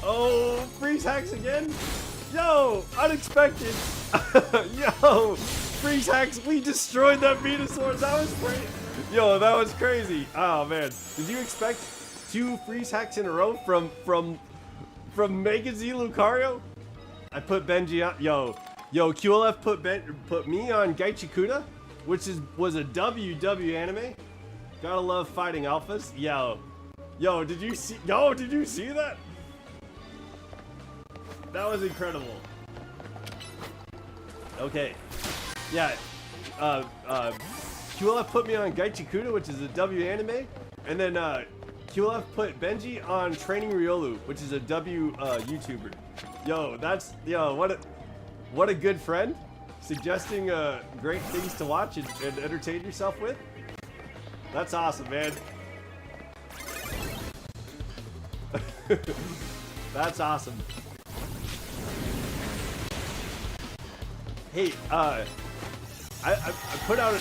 Oh, freeze hacks again? Yo, unexpected. Yo, freeze hacks. We destroyed that Venusaur. That was great. Yo, that was crazy. Oh man, did you expect 2 freeze hacks in a row from Mega Z Lucario? I put Benji on. Yo, QLF put me on Gaichikuda, which was a WW anime. Gotta love fighting alphas. Yo, did you see that? That was incredible. Okay. Yeah. QLF put me on Gaichikuda, which is a W anime, and then QLF put Benji on Training Riolu, which is a W YouTuber. Yo, what a good friend, suggesting great things to watch and entertain yourself with. That's awesome, man. That's awesome. Hey, I put out a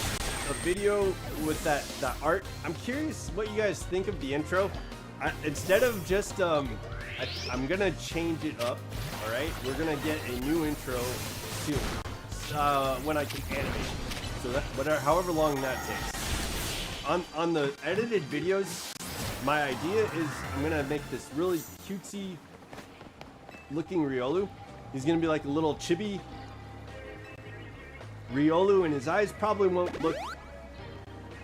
video with that art. I'm curious what you guys think of the intro. Instead of just I'm gonna change it up. All right, we're gonna get a new intro soon when I can animate. So that however long that takes. On the edited videos, my idea is I'm gonna make this really cutesy looking Riolu. He's gonna be like a little chibi Riolu, and his eyes probably won't look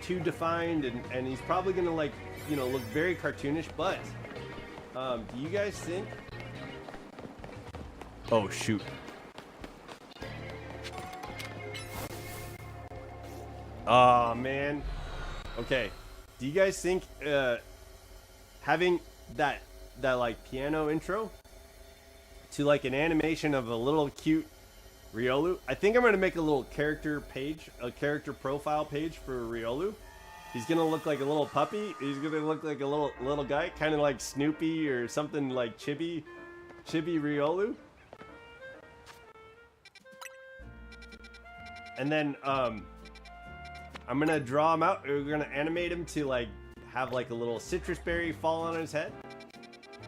too defined, and he's probably gonna like, look very cartoonish, but do you guys think? Oh shoot. Oh man. Okay. Do you guys think having that like piano intro to like an animation of a little cute Riolu? I think I'm gonna make a little character page, a character profile page for Riolu, He's gonna look like a little puppy. He's gonna look like a little guy, kind of like Snoopy or something like Chibi Riolu. And then I'm gonna draw him out. We're gonna animate him to like have like a little citrus berry fall on his head,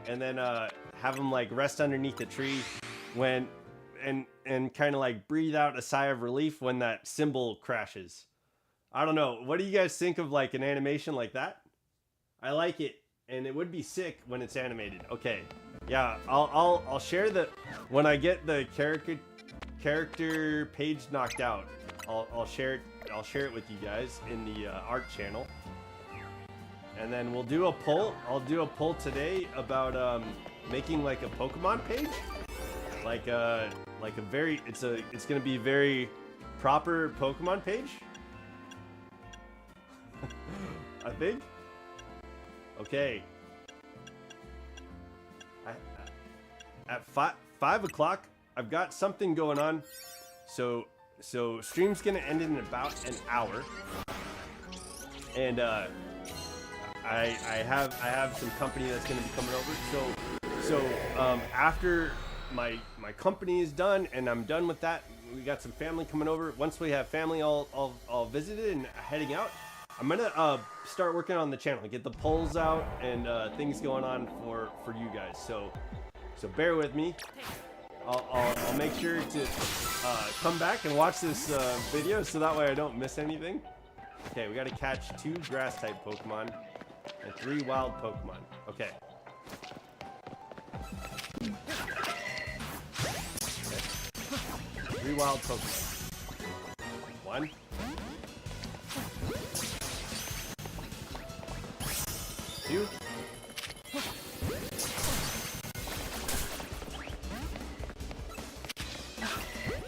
and then have him like rest underneath the tree when and kind of like breathe out a sigh of relief when that cymbal crashes. I don't know. What do you guys think of like an animation like that? I like it, and it would be sick when it's animated. Okay, yeah, I'll share the when I get the character page knocked out. I'll share it with you guys in the art channel, and then we'll do a poll. I'll do a poll today about making like a Pokemon page, like a very it's gonna be a very proper Pokemon page. I think. Okay. At 5 o'clock, I've got something going on. So stream's gonna end in about an hour, and I have some company that's gonna be coming over. So after my company is done and I'm done with that, we got some family coming over. Once we have family all visited and heading out, I'm gonna start working on the channel, get the polls out and things going on for you guys. So bear with me. I'll make sure to come back and watch this video so that way I don't miss anything. Okay, we gotta catch 2 grass type Pokemon and 3 wild Pokemon. Okay. 3 wild Pokemon. 1. 2.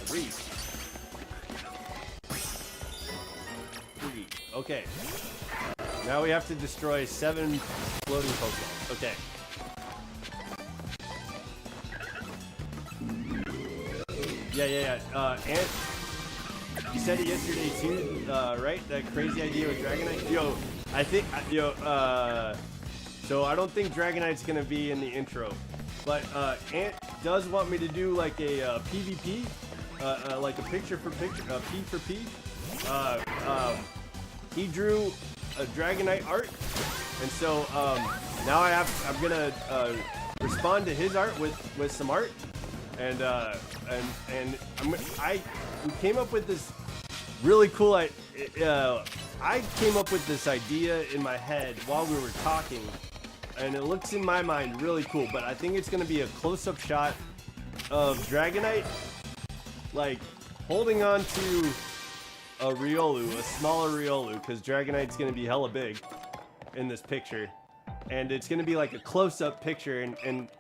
3. Okay. Now we have to destroy 7 floating Pokemon. Okay. Yeah. Ant, you said it yesterday too, right? That crazy idea with Dragonite. Yo, I think, so I don't think Dragonite's gonna be in the intro, but Ant does want me to do like a PvP, like a picture for picture, P for P. He drew a Dragonite art, and so now I'm gonna respond to his art with some art, and we came up with this really cool. I came up with this idea in my head while we were talking, and it looks in my mind really cool. But I think it's gonna be a close-up shot of Dragonite, like holding on to a Riolu, a smaller Riolu, because Dragonite's gonna be hella big in this picture, and it's gonna be like a close-up picture, and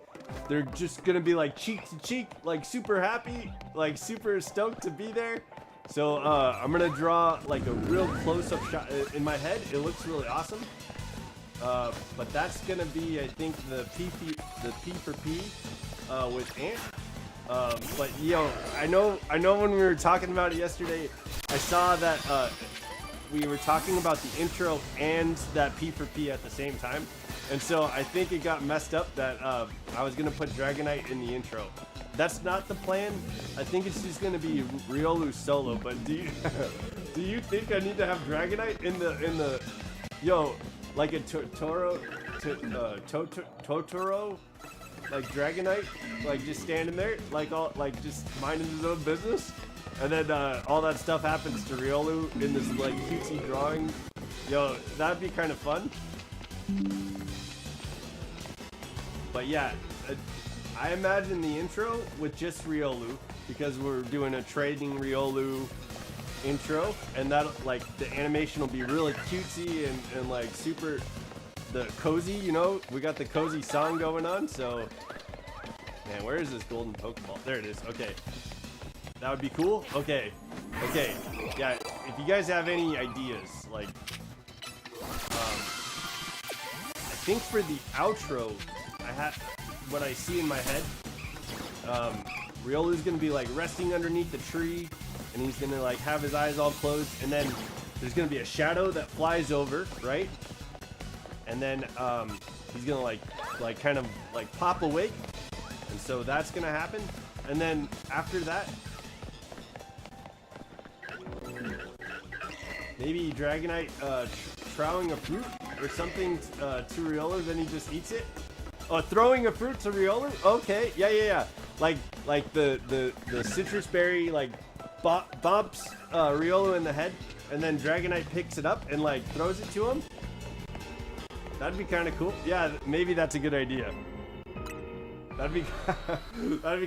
they're just gonna be like cheek to cheek, like super happy, like super stoked to be there. So I'm gonna draw like a real close-up shot in my head. It looks really awesome, but that's gonna be, I think, the P for P with Ant. But yo, I know when we were talking about it yesterday, I saw that we were talking about the intro and that P for P at the same time, and so I think it got messed up that I was gonna put Dragonite in the intro. That's not the plan. I think it's just gonna be Riolu solo. But do you think I need to have Dragonite in the yo, like a Totoro, like Dragonite, like just standing there, like just minding his own business, and then all that stuff happens to Riolu in this like cutesy drawing. Yo, that'd be kind of fun. But yeah, I imagine the intro with just Riolu, because we're doing a trading Riolu intro, and that like the animation will be really cutesy and like super the cozy, you know, we got the cozy song going on. So man, where is this golden Pokeball? There it is. Okay, that would be cool. Okay, yeah, if you guys have any ideas, like I think for the outro, I have what I see in my head. Riolu's gonna be like resting underneath the tree, and he's gonna like have his eyes all closed, and then there's gonna be a shadow that flies over, right? And then he's gonna like kind of like pop awake, and so that's gonna happen. And then after that, maybe Dragonite throwing a fruit or something to Riolu, then he just eats it. Oh, throwing a fruit to Riolu? Okay, yeah. Like the citrus berry like bumps Riolu in the head, and then Dragonite picks it up and like throws it to him. That'd be kind of cool. Yeah, maybe that's a good idea. That'd be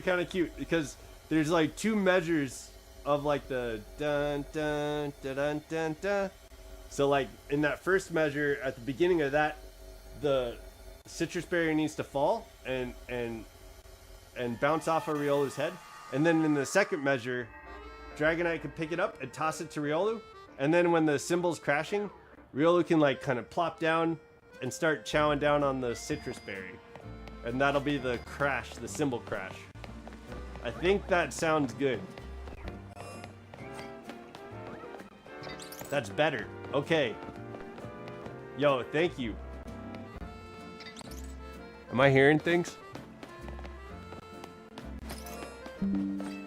kind of cute, because there's like 2 measures of like the dun dun dun dun dun dun. So like in that first measure, at the beginning of that, the citrus berry needs to fall and bounce off of Riolu's head, and then in the second measure, Dragonite can pick it up and toss it to Riolu, and then when the symbol's crashing, Riolu can like kind of plop down and start chowing down on the citrus berry, and that'll be the crash, the symbol crash. I think that sounds good. That's better. Okay. Yo, thank you. Am I hearing things?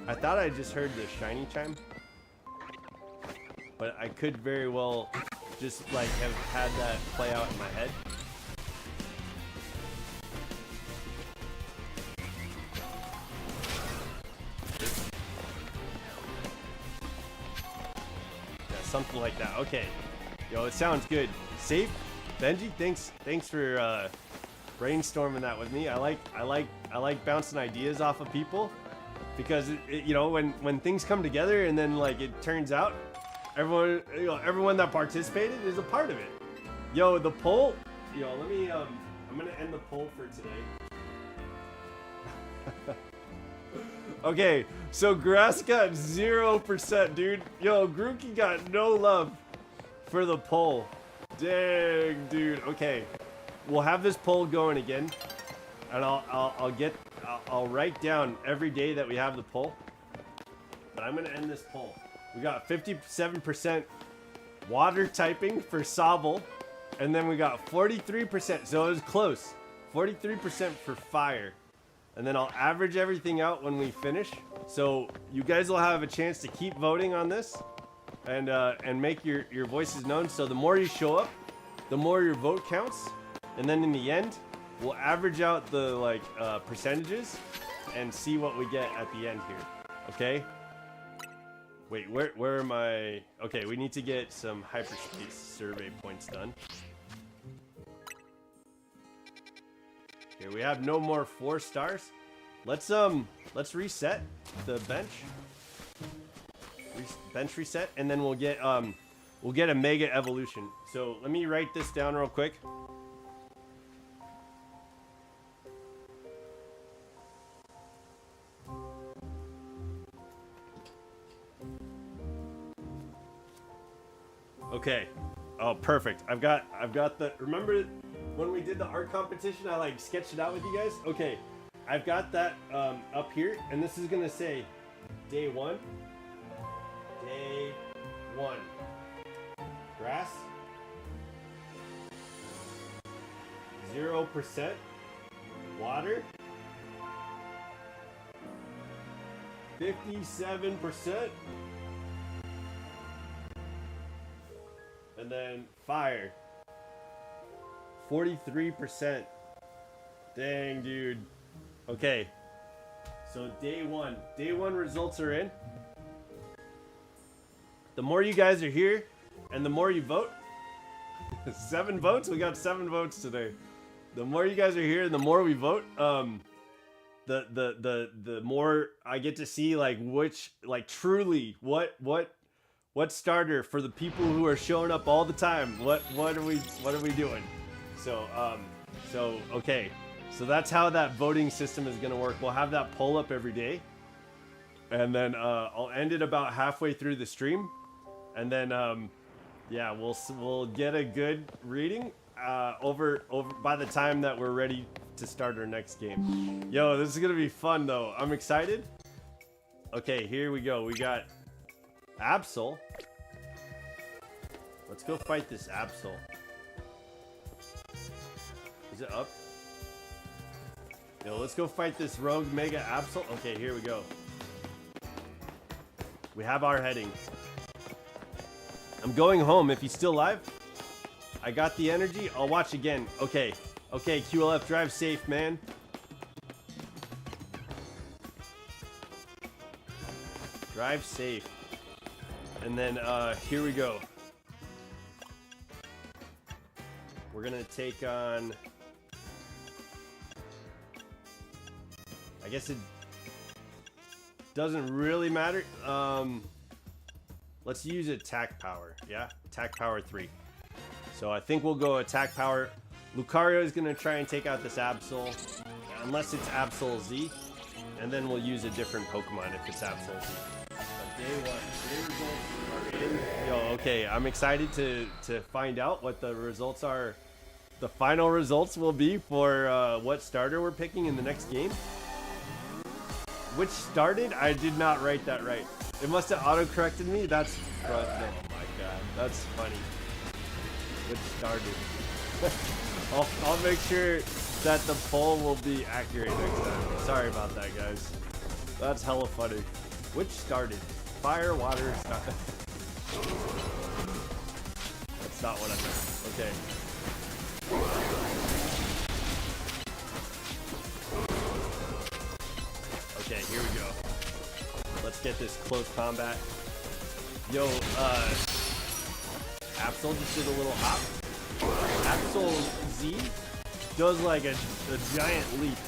I thought I just heard the shiny chime, but I could very well just like have had that play out in my head. Yeah, something like that. Okay. Yo, it sounds good. Safe? Benji, thanks for brainstorming that with me. I like bouncing ideas off of people, because you know, when things come together and then like it turns out everyone that participated is a part of it. Yo, the poll. Yo, let me I'm gonna end the poll for today. Okay, so Grass got 0%, dude. Yo, Grookey got no love for the poll. Dang, dude. Okay, we'll have this poll going again, and I'll write down every day that we have the poll. But I'm gonna end this poll. We got 57% water typing for Sobble, and then we got 43%. So it was close. 43% for fire. And then I'll average everything out when we finish. So you guys will have a chance to keep voting on this, and make your voices known. So the more you show up, the more your vote counts. And then in the end, we'll average out the percentages and see what we get at the end here. Okay? Wait, where am I? Okay, we need to get some hyperspace survey points done. Here, we have no more 4 stars. Let's reset the bench. Bench reset, and then we'll get a mega evolution. So let me write this down real quick. Okay. Oh, perfect. I've got the, remember when we did the art competition, I like sketched it out with you guys? Okay. I've got that up here, and this is gonna say day 1. Day 1. Grass. 0%. Water. 57%. And then fire. 43%. Dang, dude. Okay. So day 1. Day 1 results are in. The more you guys are here and the more you vote. 7 votes? We got 7 votes today. The more you guys are here and the more we vote, the more I get to see like which, like, truly what starter for the people who are showing up all the time. What are we doing? So okay. So that's how that voting system is gonna work. We'll have that poll up every day, and then I'll end it about halfway through the stream, and then yeah, we'll get a good reading over by the time that we're ready to start our next game. Yo, this is gonna be fun though. I'm excited. Okay, here we go. We got Absol. Let's go fight this Absol. Is it up? Yo, let's go fight this rogue mega Absol. Okay, here we go. We have our heading. I'm going home. If he's still alive, I got the energy. I'll watch again. Okay. Okay, QLF, drive safe, man. Drive safe. And then, here we go. We're gonna take on... I guess it doesn't really matter. Let's use attack power. Yeah, attack power 3. So I think we'll go attack power. Lucario is gonna try and take out this Absol, unless it's Absol Z, and then we'll use a different Pokemon if it's Absol Z. Day one, day results are in. Yo, okay, I'm excited to find out what the results are. The final results will be for what starter we're picking in the next game. Which started? I did not write that right. It must have auto-corrected me. That's... Oh my god. That's funny. Which started? I'll make sure that the poll will be accurate next time. Sorry about that, guys. That's hella funny. Which started? Fire, water, stuff. That's not what I meant. Okay. Okay, here we go. Let's get this close combat. Yo, Absol just did a little hop. Absol Z does like a giant leap.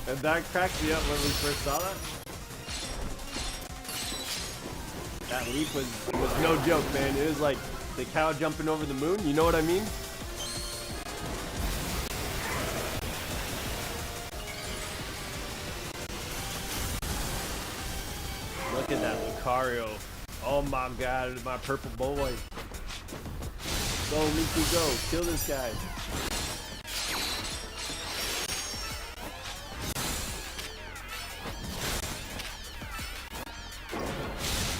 And that cracked me up when we first saw that. That leap was no joke, man. It was like the cow jumping over the moon. You know what I mean? Look at that Lucario. Oh my god, my purple boy. Go, Miku, go. Kill this guy.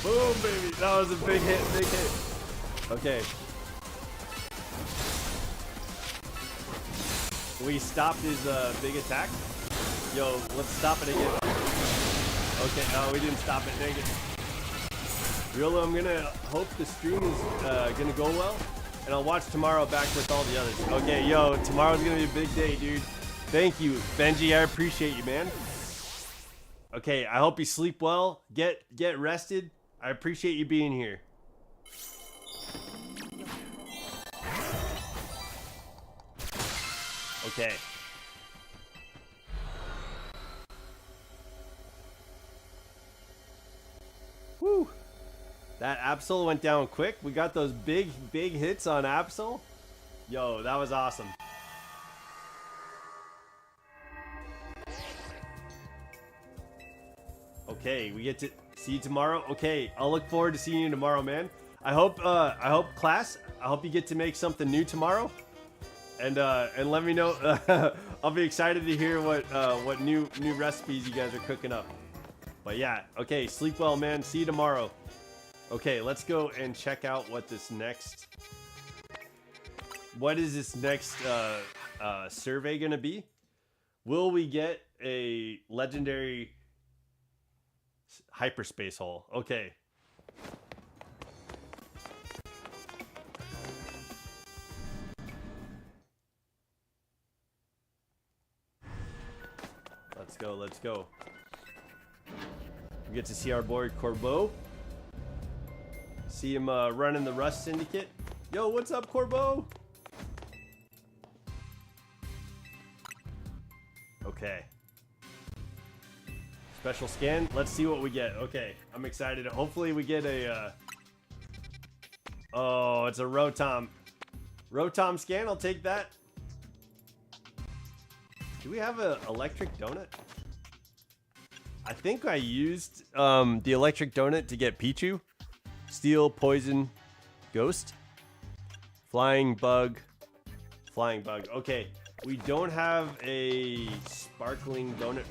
Boom, baby. That was a big hit, big hit. Okay. We stopped his big attack. Yo, let's stop it again. Okay, no, we didn't stop it. Dang it. Riolo, I'm gonna hope the stream is gonna go well, and I'll watch tomorrow back with all the others. Okay, yo, tomorrow's gonna be a big day, dude. Thank you, Benji. I appreciate you, man. Okay, I hope you sleep well. Get rested. I appreciate you being here. Okay. Woo! That Absol went down quick. We got those big hits on Absol. Yo, that was awesome. Okay, we get to see you tomorrow. Okay, I'll look forward to seeing you tomorrow, man. I hope class, I hope you get to make something new tomorrow. And let me know. I'll be excited to hear what new recipes you guys are cooking up. But yeah, okay, sleep well, man. See you tomorrow. Okay, let's go and check out what this next... What is this next survey gonna be? Will we get a legendary hyperspace hole? Okay. Let's go, let's go. We get to see our boy Corbeau. See him running the Rust Syndicate. Yo, what's up, Corbeau? Okay. Special scan. Let's see what we get. Okay, I'm excited. Hopefully we get a... Oh, it's a Rotom. Rotom scan, I'll take that. Do we have an electric donut? I think I used the electric donut to get Pichu. Steel, poison, ghost. Flying bug. Flying bug. Okay, we don't have a sparkling donut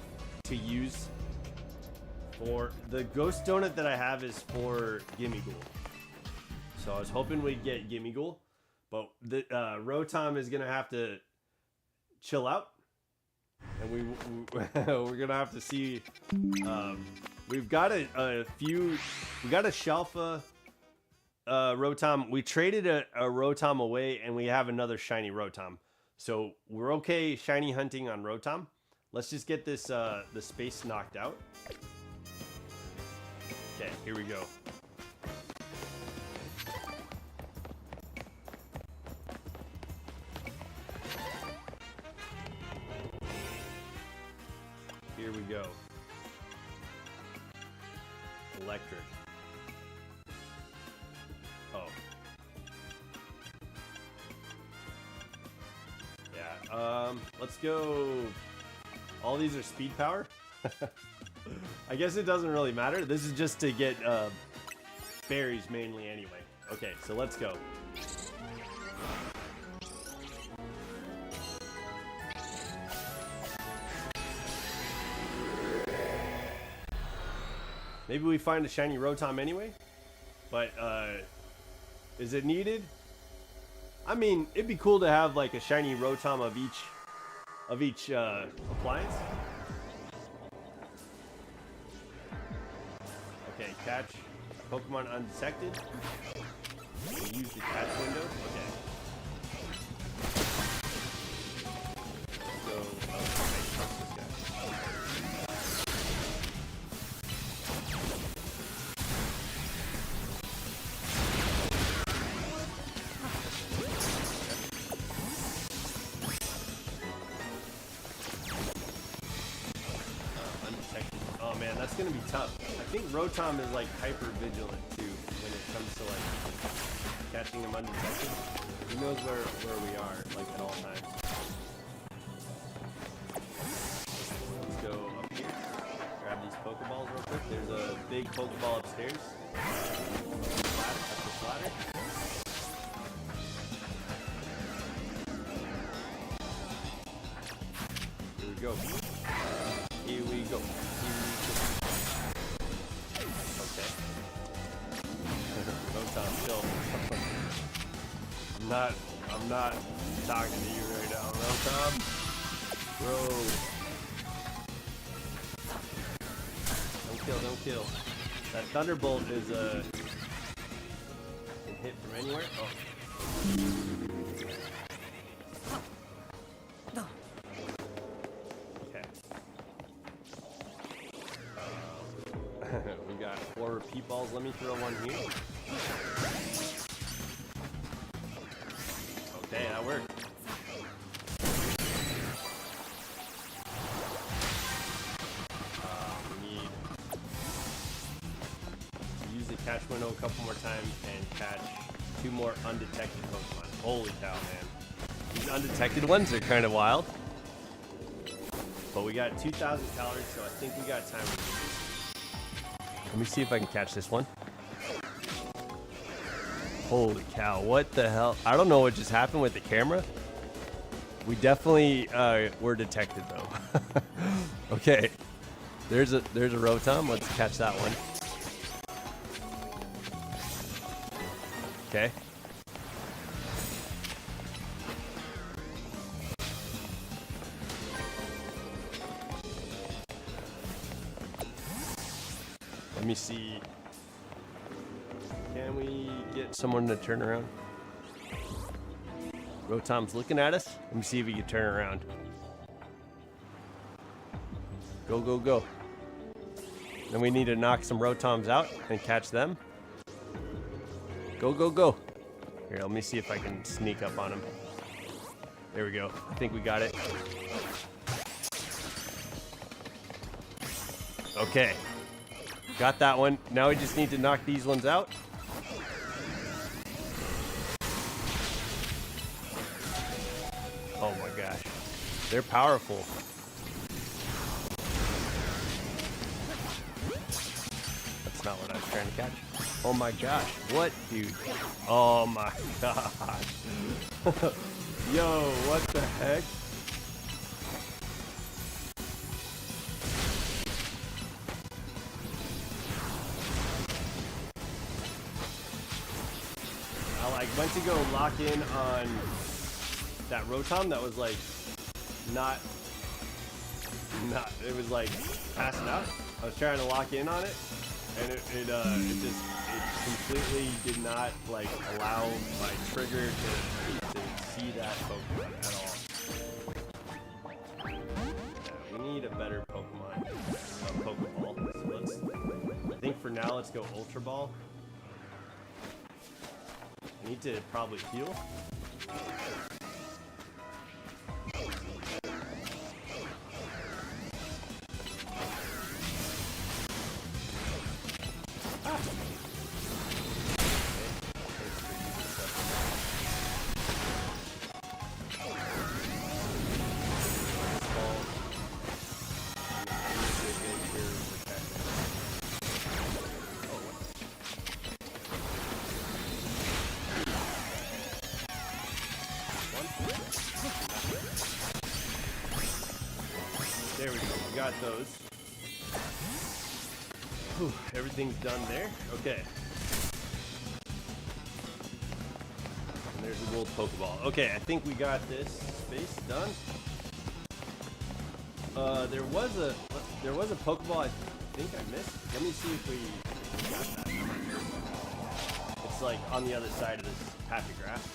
to use. For the ghost donut that I have is for Gimmighoul. So I was hoping we'd get Gimmighoul, but the Rotom is gonna have to chill out, and we're gonna have to see. We've got a few. We got a Shalfa Rotom. We traded a Rotom away, and we have another shiny Rotom. So we're okay shiny hunting on Rotom. Let's just get this the space knocked out. Okay, here we go. Here we go. Electric. Oh. Yeah, let's go. All these are speed power. I guess it doesn't really matter. This is just to get berries mainly anyway. Okay, so let's go. Maybe we find a shiny Rotom anyway, but is it needed? I mean, it'd be cool to have like a shiny Rotom of each appliance. Okay, catch Pokemon undetected. We'll use the catch window. Okay. So, I trust this guy. Oh man, that's gonna be tough. I think Rotom is like hyper vigilant too when it comes to like catching him undetected. He knows where we are like at all times. Let's go up here. Grab these Pokeballs real quick. There's a big Pokeball upstairs. Up this ladder. Here we go. Here we go. Okay. Rotom, chill. I'm not talking to you right now, Rotom. Bro. Don't kill. That Thunderbolt is can hit from anywhere. Oh. We got 4 repeat balls. Let me throw one here. Okay, that worked. We need to use the catch window a couple more times and catch 2 more undetected Pokemon. Holy cow, man. These undetected ones are kind of wild. But we got 2,000 calories, so I think we got time to do this. Let me see if I can catch this one. Holy cow, what the hell? I don't know what just happened with the camera. We definitely were detected though. Okay, there's a Rotom. Let's catch that one. Okay. Let me see. Can we get someone to turn around? Rotom's looking at us. Let me see if he can turn around. Go, go, go. Then we need to knock some Rotoms out and catch them. Go, go, go. Here, let me see if I can sneak up on him. There we go. I think we got it. Okay. Got that one. Now we just need to knock these ones out. Oh my gosh. They're powerful. That's not what I was trying to catch. Oh my gosh. What, dude? Oh my gosh. Yo, what the heck? I went to go lock in on that Rotom that was like not it was like passing out. I was trying to lock in on it, and it completely did not like allow my trigger to see that Pokemon at all. Yeah, we need a better Pokemon, Pokeball. So I think for now let's go Ultra Ball. I need to probably heal. There we go, we got those. Whew, everything's done there. Okay. And there's a gold Pokeball. Okay, I think we got this space done. There was a Pokeball I think I missed. Let me see if we got that. It's like on the other side of this patch of grass.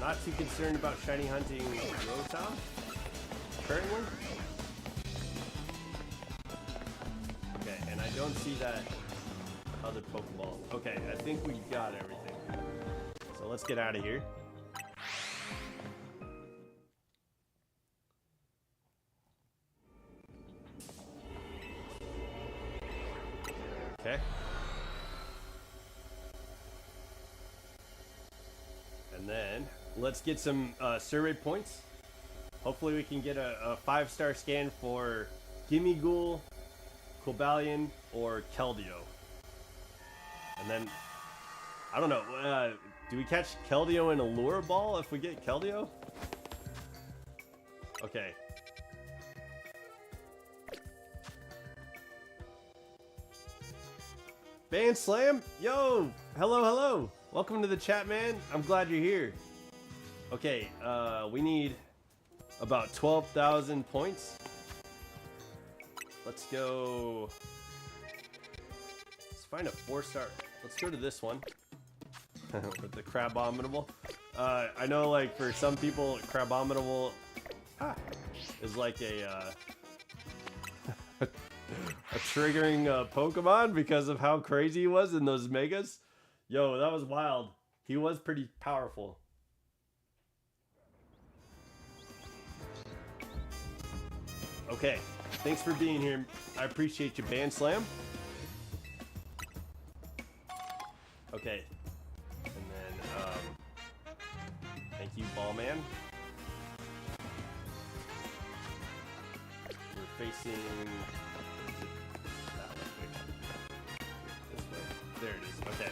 Not too concerned about shiny hunting Rotom currently. Okay, and I don't see that other Pokeball. Okay, I think we got everything. So let's get out of here. Okay. And then let's get some survey points. Hopefully we can get a 5-star scan for Gimmighoul, Cobalion, or Keldeo. And then, I don't know, do we catch Keldeo in a lure ball if we get Keldeo? Okay. Band Slam? Yo! Hello, hello! Welcome to the chat, man. I'm glad you're here. Okay, we need about 12,000 points. Let's go. Let's find a 4-star. Let's go to this one with the Crabominable. I know, like, for some people, Crabominable is like a triggering Pokemon because of how crazy he was in those megas. Yo, that was wild. He was pretty powerful. Okay, thanks for being here. I appreciate you, Band Slam. Okay, and then thank you, Ballman. We're facing that way. This way. There it is. Okay,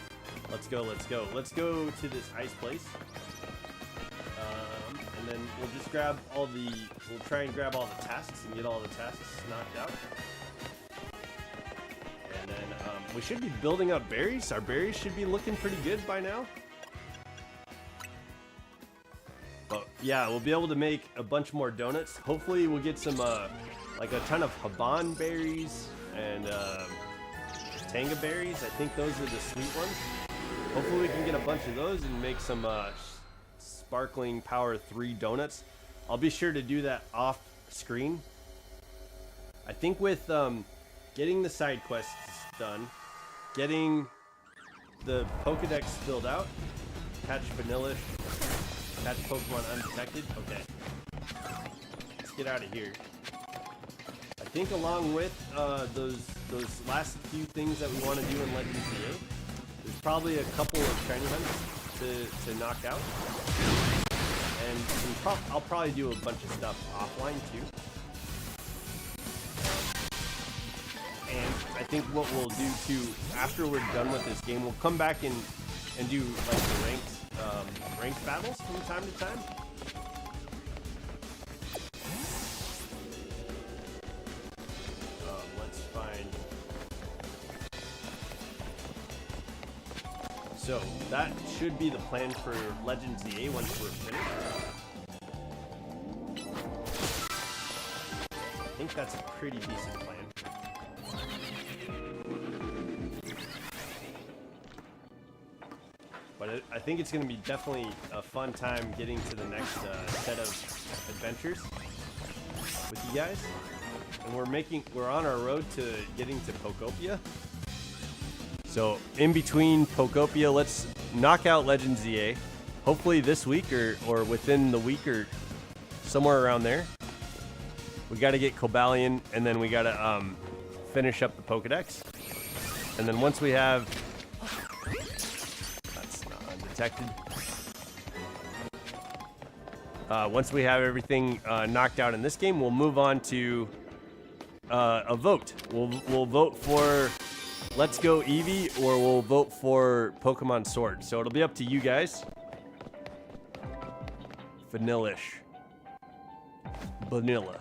let's go. Let's go. Let's go to this ice place. And then we'll just grab all the, we'll try and grab all the tasks and get all the tasks knocked out. And then we should be building up berries. Our berries should be looking pretty good by now. But yeah, we'll be able to make a bunch more donuts. Hopefully we'll get some, like a ton of Haban berries and Tanga berries. I think those are the sweet ones. Hopefully we can get a bunch of those and make some Sparkling Power 3 donuts. I'll be sure to do that off screen. I think with getting the side quests done, getting the Pokedex filled out, catch Vanillish, catch Pokemon undetected. Okay, let's get out of here. I think along with those last few things that we want to do in Legends VA, there's probably a couple of shiny hunts to knock out, and I'll probably do a bunch of stuff offline too. And I think what we'll do too, after we're done with this game, we'll come back and do like the ranked battles from time to time. So that should be the plan for Legends EA once we're finished. I think that's a pretty decent plan. But I think it's going to be definitely a fun time getting to the next set of adventures with you guys. And we're on our road to getting to Pokopia. So in between Pokopia, let's knock out Legends EA. Hopefully this week or within the week or somewhere around there. We got to get Cobalion, and then we got to finish up the Pokedex. And then once we have... That's not undetected. Once we have everything knocked out in this game, we'll move on to a vote. We'll vote for Let's Go Eevee, or we'll vote for Pokemon Sword. So it'll be up to you guys. Vanillish. Vanilla.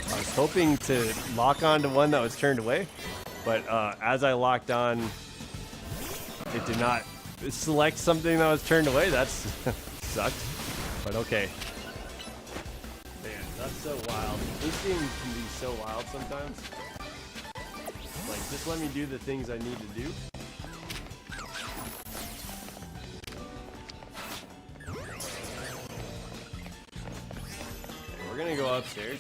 I was hoping to lock on to one that was turned away, but as I locked on, it did not select something that was turned away. That's sucked, but okay. Man, that's so wild. This game can be so wild sometimes. Like, just let me do the things I need to do. We're gonna go upstairs,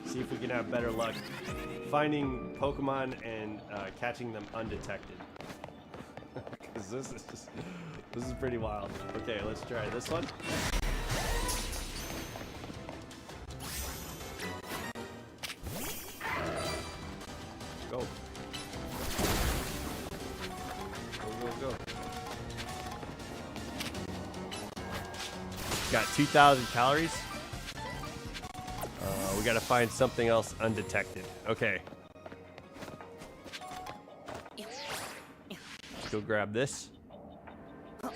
see if we can have better luck finding Pokemon and catching them undetected. Because this is pretty wild. Okay, let's try this one. Go. Go. Got 2,000 calories. We gotta find something else undetected. Okay. Let's go grab this. Okay.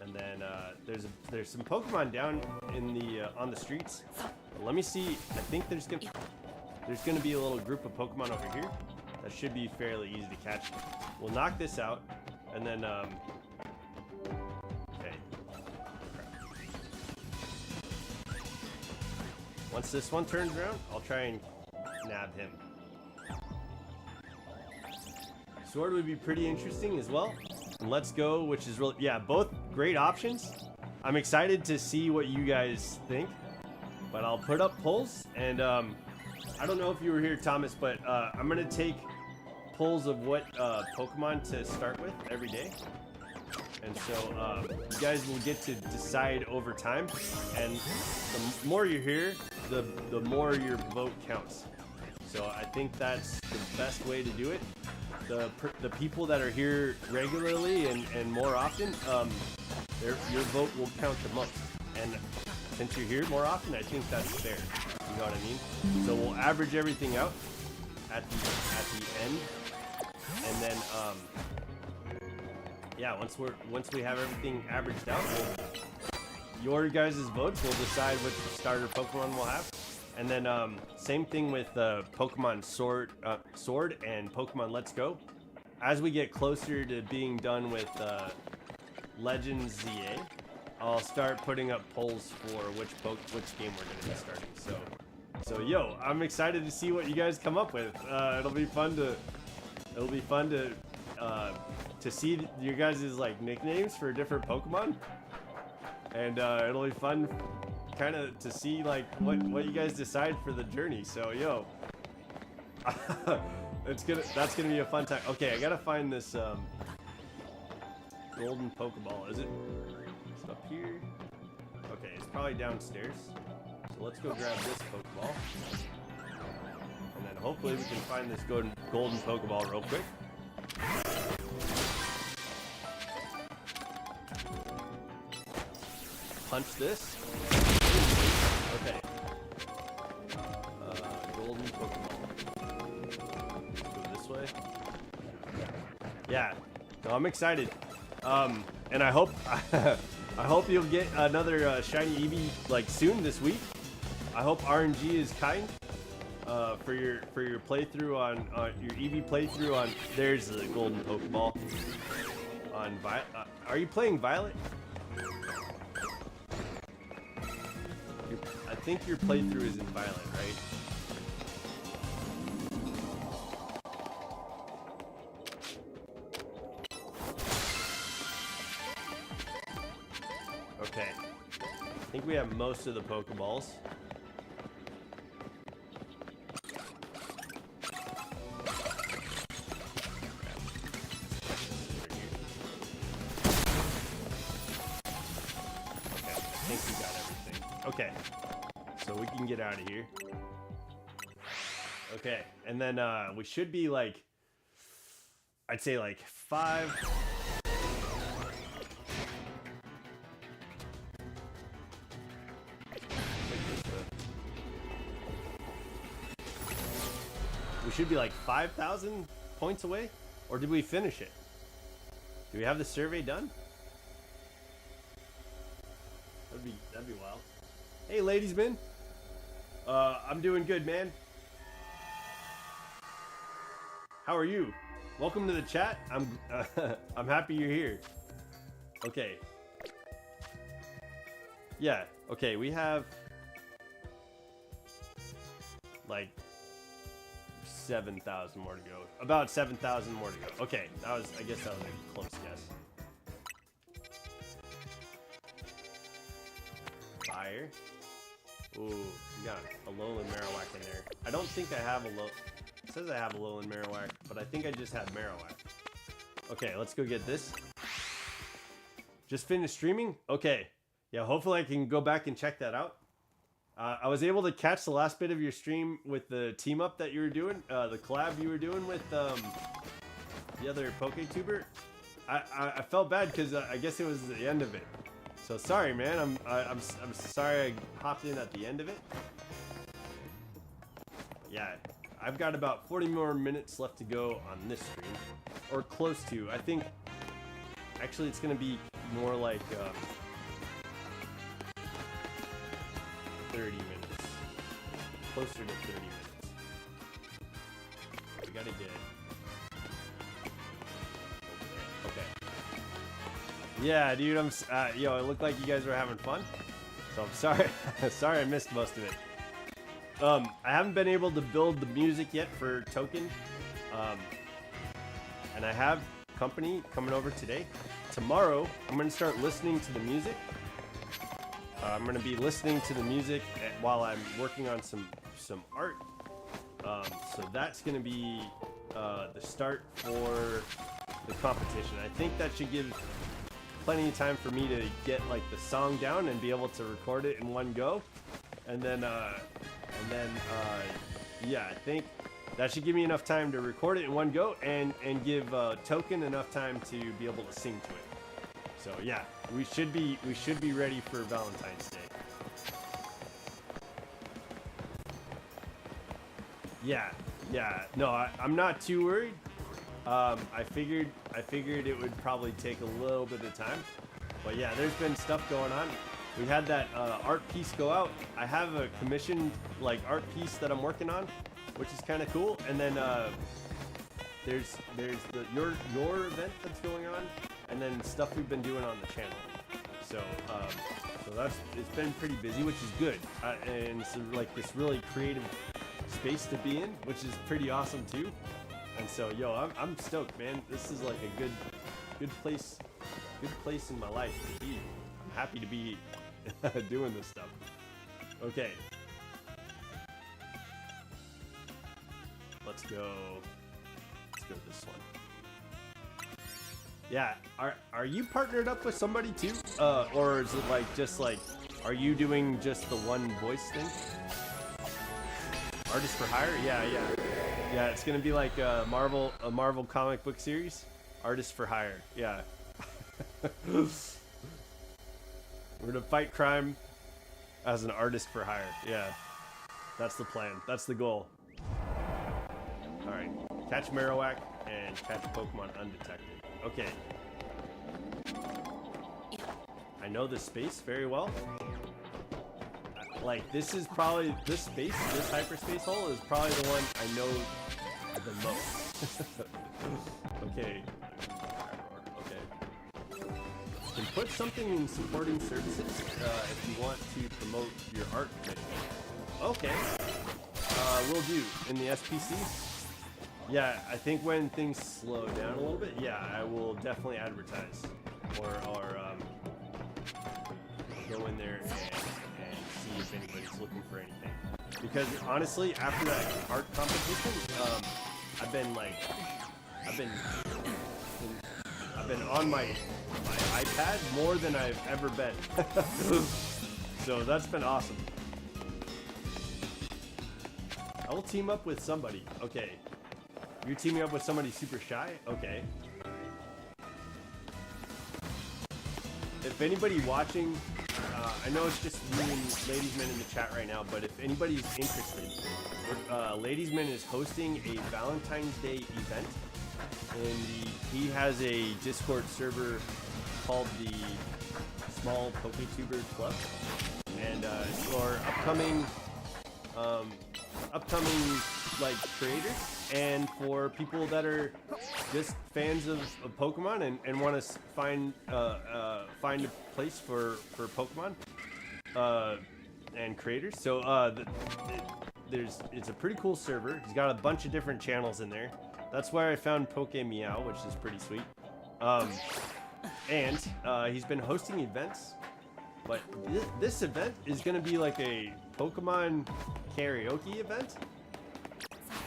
And then there's some Pokemon down in the on the streets. Let me see. I think there's gonna be a little group of Pokemon over here. That should be fairly easy to catch. We'll knock this out, and then okay. Once this one turns around, I'll try and nab him. Sword would be pretty interesting as well. And Let's Go, which is really, yeah, both great options. I'm excited to see what you guys think, but I'll put up polls, and I don't know if you were here, Thomas, but I'm gonna take polls of what Pokemon to start with every day. And so you guys will get to decide over time, and the more you're here, the more your vote counts. So I think that's the best way to do it. The people that are here regularly and more often, your vote will count the most. And since you're here more often, I think that's fair. You know what I mean? So we'll average everything out at the end, and then yeah, once we have everything averaged out, your guys' votes will decide which starter Pokemon we'll have. And then same thing with Pokemon Sword and Pokemon Let's Go. As we get closer to being done with Legends ZA, I'll start putting up polls for which game we're going to be starting. So yo, I'm excited to see what you guys come up with. It'll be fun to see your guys' like nicknames for different Pokemon, and it'll be fun kind of to see like what you guys decide for the journey. So yo, that's gonna be a fun time. Okay, I gotta find this golden Pokeball. Is it up here? Okay, it's probably downstairs. So let's go grab this Pokeball, and then hopefully we can find this golden Pokeball real quick. Punch this. Okay. Golden Pokeball. Let's go this way. Yeah. No, I'm excited. And I hope I hope you'll get another shiny Eevee like soon this week. I hope RNG is kind for your playthrough on your Eevee playthrough on. There's the golden Pokeball on Violet. Are you playing Violet? I think your playthrough is in Violet, right? Okay. I think we have most of the Pokeballs. Okay, so we can get out of here. Okay, and then we should be like, I'd say like 5. We should be like 5,000 points away, or did we finish it? Do we have the survey done? That'd be wild. Hey, ladies, man. I'm doing good, man. How are you? Welcome to the chat. I'm happy you're here. Okay. Yeah. Okay. We have like 7,000 more to go. About 7,000 more to go. Okay. I guess that was a close guess. Fire. Ooh, we got a Alolan Marowak in there. I don't think I have a it says I have a Alolan Marowak, but I think I just have Marowak. Okay, let's go get this. Just finished streaming? Okay. Yeah, hopefully I can go back and check that out. I was able to catch the last bit of your stream with the team up that you were doing, the collab you were doing with the other PokeTuber. I felt bad because I guess it was the end of it. So sorry, man. I'm sorry I hopped in at the end of it. Yeah, I've got about 40 more minutes left to go on this stream, or close to. I think actually it's gonna be more like 30 minutes, closer to 30 minutes. We gotta get over there. Okay. Yeah, dude, yo, it looked like you guys were having fun. So I'm sorry. Sorry I missed most of it. I haven't been able to build the music yet for Token. And I have company coming over today. Tomorrow, I'm going to start listening to the music. I'm going to be listening to the music while I'm working on some art. So that's going to be the start for the competition. I think that should give plenty of time for me to get like the song down and be able to record it in one go, and then yeah, I think that should give me enough time to record it in one go and give Token enough time to be able to sing to it. So yeah, we should be ready for Valentine's Day. Yeah, no, I'm not too worried. I figured it would probably take a little bit of time, but yeah, there's been stuff going on. We had that art piece go out. I have a commissioned like art piece that I'm working on, which is kind of cool. And then there's your event that's going on, and then stuff we've been doing on the channel. So it's been pretty busy, which is good, and it's like this really creative space to be in, which is pretty awesome too. And so, yo, I'm stoked, man. This is like a good place in my life to be. I'm happy to be doing this stuff. Okay. Let's go this one. Yeah, are you partnered up with somebody too? Or is it like just like, are you doing just the one voice thing? Artist for hire? Yeah, it's gonna be like a Marvel comic book series. Artist for hire. Yeah. We're gonna fight crime as an artist for hire. Yeah. That's the plan. That's the goal. Alright. Catch Marowak and catch Pokemon undetected. Okay. I know this space very well. Like, this is probably, this space, this hyperspace hole is probably the one I know the most. Okay. Okay. You can put something in supporting services if you want to promote your art video. Okay. Will do. In the SPC? Yeah, I think when things slow down a little bit, yeah, I will definitely advertise. Or go in there and see if anybody's looking for anything. Because honestly, after that art competition, I've been on my iPad more than I've ever been. So that's been awesome. I will team up with somebody. Okay. You're teaming up with somebody super shy? Okay. If anybody watching, I know it's just you and Ladiesman in the chat right now, but if anybody's interested, Ladiesman is hosting a Valentine's Day event, and he has a Discord server called the Small PokeTuber Club, and for upcoming like creators, and for people that are just fans of Pokemon and want to find a place for Pokemon and creators. So it's a pretty cool server. He's got a bunch of different channels in there. That's where I found Poke Meow, which is pretty sweet. And he's been hosting events, but this event is going to be like a Pokemon karaoke event.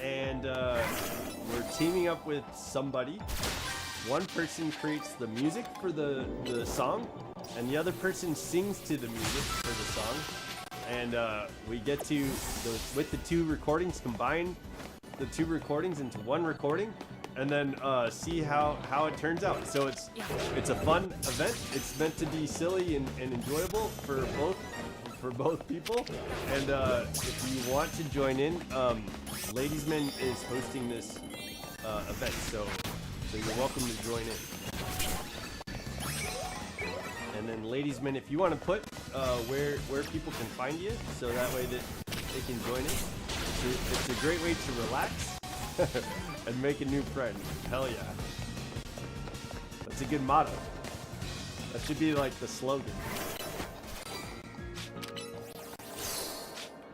And we're teaming up with somebody. One person creates the music for the song, and the other person sings to the music for the song. And we get to, with the two recordings, combine the two recordings into one recording, and then see how it turns out. So it's a fun event. It's meant to be silly and enjoyable for both people. And if you want to join in, Ladiesman is hosting this event, so you're welcome to join in. And then Ladiesman, if you want to put where people can find you, so that way that they can join in. It's a great way to relax and make a new friend. Hell yeah. That's a good motto. That should be like the slogan.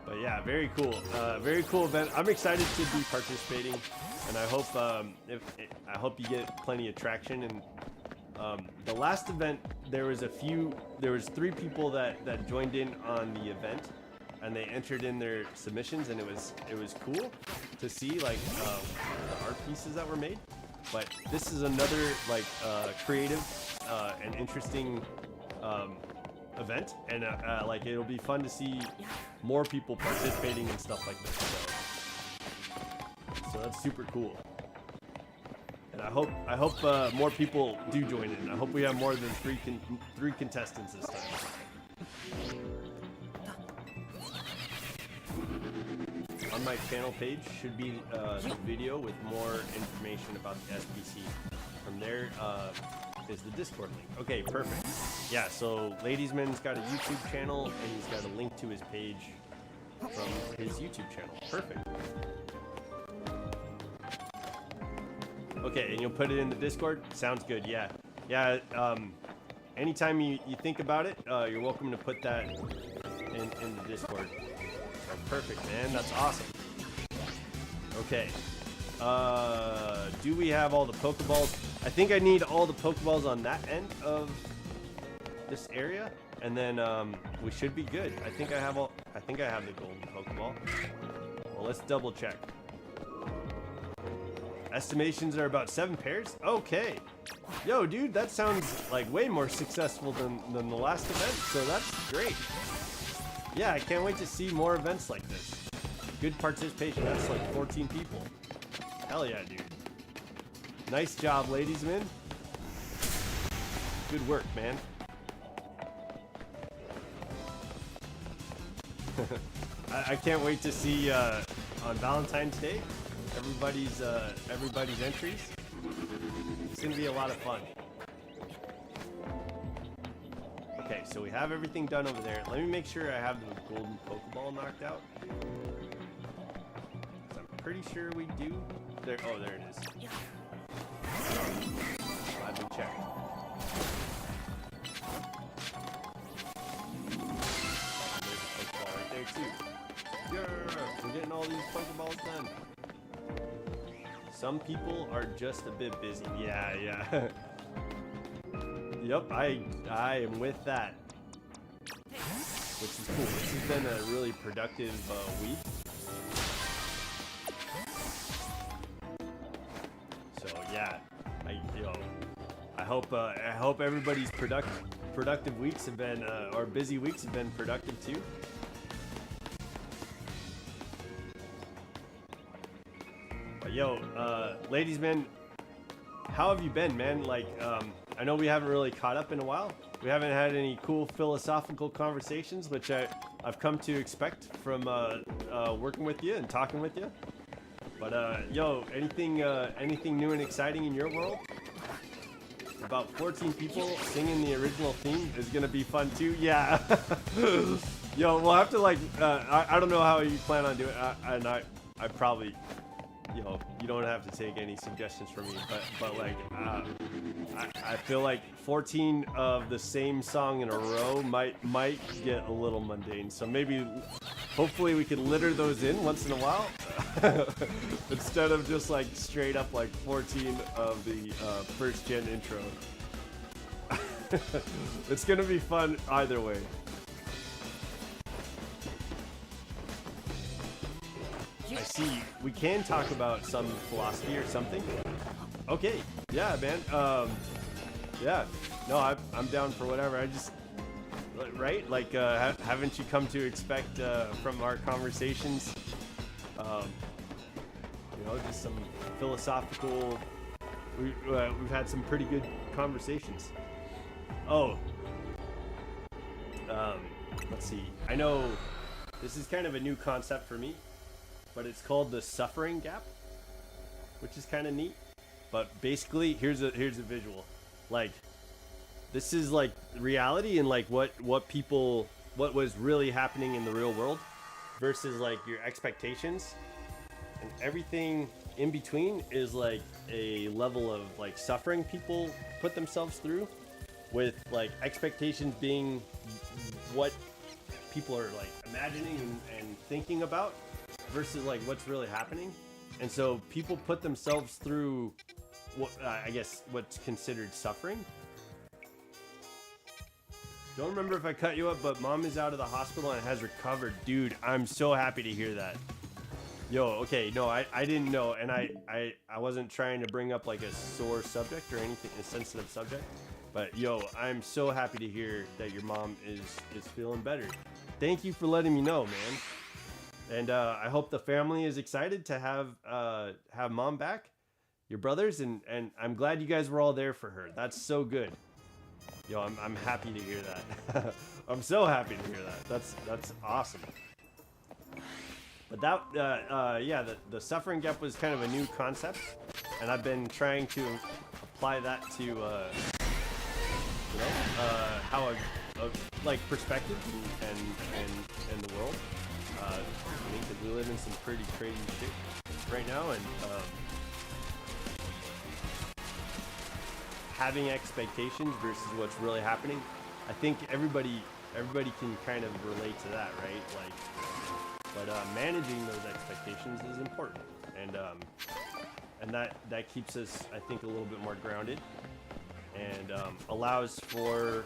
But yeah, very cool. Very cool event. I'm excited to be participating, and I hope I hope you get plenty of traction. And the last event, there was 3 people that joined in on the event, and they entered in their submissions, and it was cool to see like the art pieces that were made. But this is another like creative and interesting event, and like it'll be fun to see more people participating and stuff like this. So that's super cool. And I hope more people do join in. I hope we have more than three contestants this time. On my channel page should be the video with more information about the SPC. From there is the Discord link. Okay, perfect. Yeah, so Ladiesman's got a YouTube channel, and he's got a link to his page from his YouTube channel. Perfect. Okay, and you'll put it in the Discord? Sounds good, yeah. Yeah, anytime you think about it, you're welcome to put that in the Discord. So perfect, man. That's awesome. Okay. Do we have all the Pokeballs? I think I need all the Pokeballs on that end of this area, and then we should be good. I think I have the golden Pokeball. Well, let's double check. Estimations are about 7 pairs. Okay. Yo, dude, that sounds like way more successful than the last event, so that's great. Yeah, I can't wait to see more events like this. Good participation. That's like 14 people. Hell yeah, dude. Nice job, Ladiesman. Good work, man. I can't wait to see on Valentine's Day everybody's entries. It's gonna be a lot of fun. Okay, so we have everything done over there. Let me make sure I have the golden Pokeball knocked out. I'm pretty sure we do. There. Oh, there it is. Let me check. There's a Pokeball right there too. Yeah, we're getting all these Pokeballs done. Some people are just a bit busy. Yeah, yeah. Yep, I am with that. Which is cool. This has been a really productive week. So yeah, I hope everybody's productive weeks have been or busy weeks have been productive too. But ladies, man, how have you been, man? Like, I know we haven't really caught up in a while. We haven't had any cool philosophical conversations, which I've come to expect from working with you and talking with you. But anything new and exciting in your world? About 14 people singing the original theme is gonna be fun too. Yeah. We'll have to I don't know how you plan on doing it, and I probably. You don't have to take any suggestions from me, but like, I feel like 14 of the same song in a row might get a little mundane. So maybe, hopefully, we could litter those in once in a while, instead of just like straight up like 14 of the first gen intro. It's gonna be fun either way. I see. We can talk about some philosophy or something. Okay. Yeah, man. Yeah. No, I'm down for whatever. I just, right? Like, haven't you come to expect from our conversations, just some philosophical. We've had some pretty good conversations. Oh. Let's see. I know this is kind of a new concept for me. But it's called the suffering gap, which is kind of neat. But basically, here's a visual. Like, this is like reality and like what was really happening in the real world versus like your expectations, and everything in between is like a level of like suffering people put themselves through, with like expectations being what people are like imagining and thinking about versus like what's really happening. And so people put themselves through what I guess what's considered suffering. Don't remember if I cut you up, but mom is out of the hospital and has recovered. Dude, I'm so happy to hear that. Okay, no, I didn't know, and I wasn't trying to bring up like a sore subject or anything, a sensitive subject, but I'm so happy to hear that your mom is feeling better. Thank you for letting me know, man. And I hope the family is excited to have mom back, your brothers, and I'm glad you guys were all there for her. That's so good. I'm happy to hear that. I'm so happy to hear that. That's awesome. But that the suffering gap was kind of a new concept, and I've been trying to apply that to how a like perspective and the world. I think that we live in some pretty crazy shit right now, and having expectations versus what's really happening. I think everybody can kind of relate to that, right? But managing those expectations is important, and that keeps us, I think, a little bit more grounded, and allows for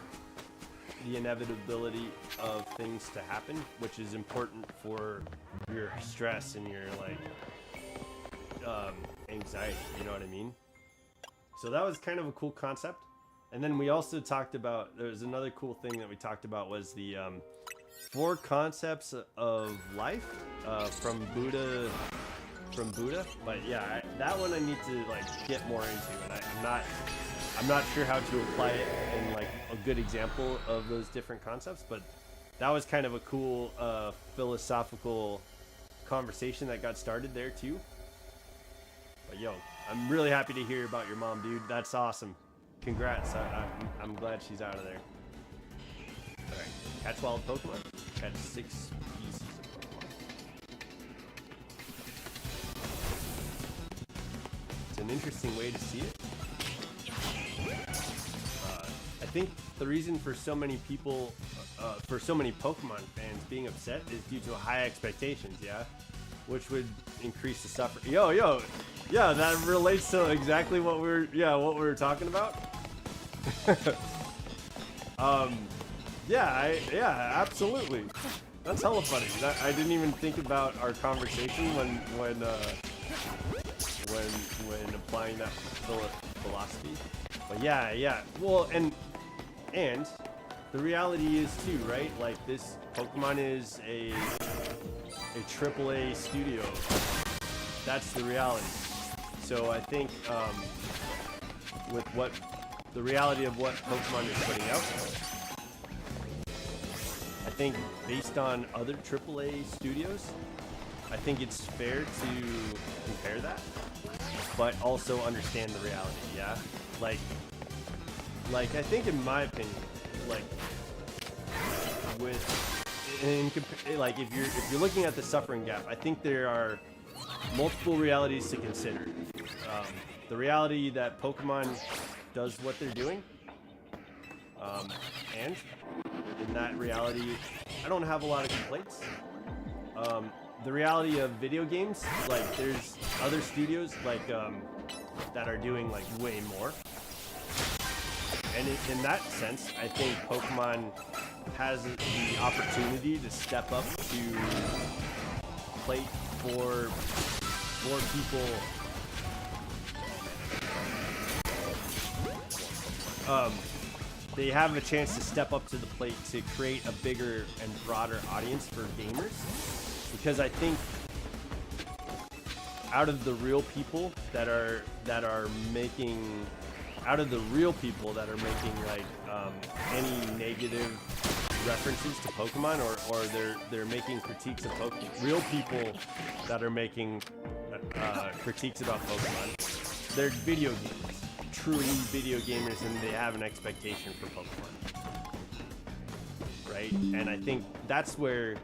the inevitability of things to happen, which is important for your stress and your anxiety, you know what I mean? So that was kind of a cool concept. And then we also talked about, there's another cool thing that we talked about was the 4 concepts of life from Buddha. But yeah, that one I need to get more into, and I'm not sure how to apply it in a good example of those different concepts, but that was kind of a cool philosophical conversation that got started there too. But I'm really happy to hear about your mom, dude. That's awesome. Congrats. I'm glad she's out of there. Alright, catch wild Pokemon. Catch 6 species of Pokemon. It's an interesting way to see it. I think the reason for so many people, for so many Pokemon fans being upset is due to high expectations, yeah? Which would increase the suffering. Yo, yeah, that relates to exactly what we were talking about. Yeah, absolutely. That's hella funny. I didn't even think about our conversation when applying that philosophy. But yeah. Well, and the reality is too, right? Like, this Pokemon is a AAA studio. That's the reality. So I think with what the reality of what Pokemon is putting out, I think based on other AAA studios, I think it's fair to compare that, but also understand the reality. Yeah, like I think in my opinion, like if you're looking at the suffering gap, I think there are multiple realities to consider. The reality that Pokemon does what they're doing, and in that reality, I don't have a lot of complaints. The reality of video games, like, there's other studios like that are doing like way more, and in that sense, I think Pokemon has the opportunity to step up to plate for people. They have a chance to step up to the plate to create a bigger and broader audience for gamers, because I think out of the real people that are making like any negative references to Pokemon, or they're making critiques of Pokemon, real people that are making critiques about Pokemon, they're video gamers, truly video gamers, and they have an expectation for Pokemon, right? And I think that's where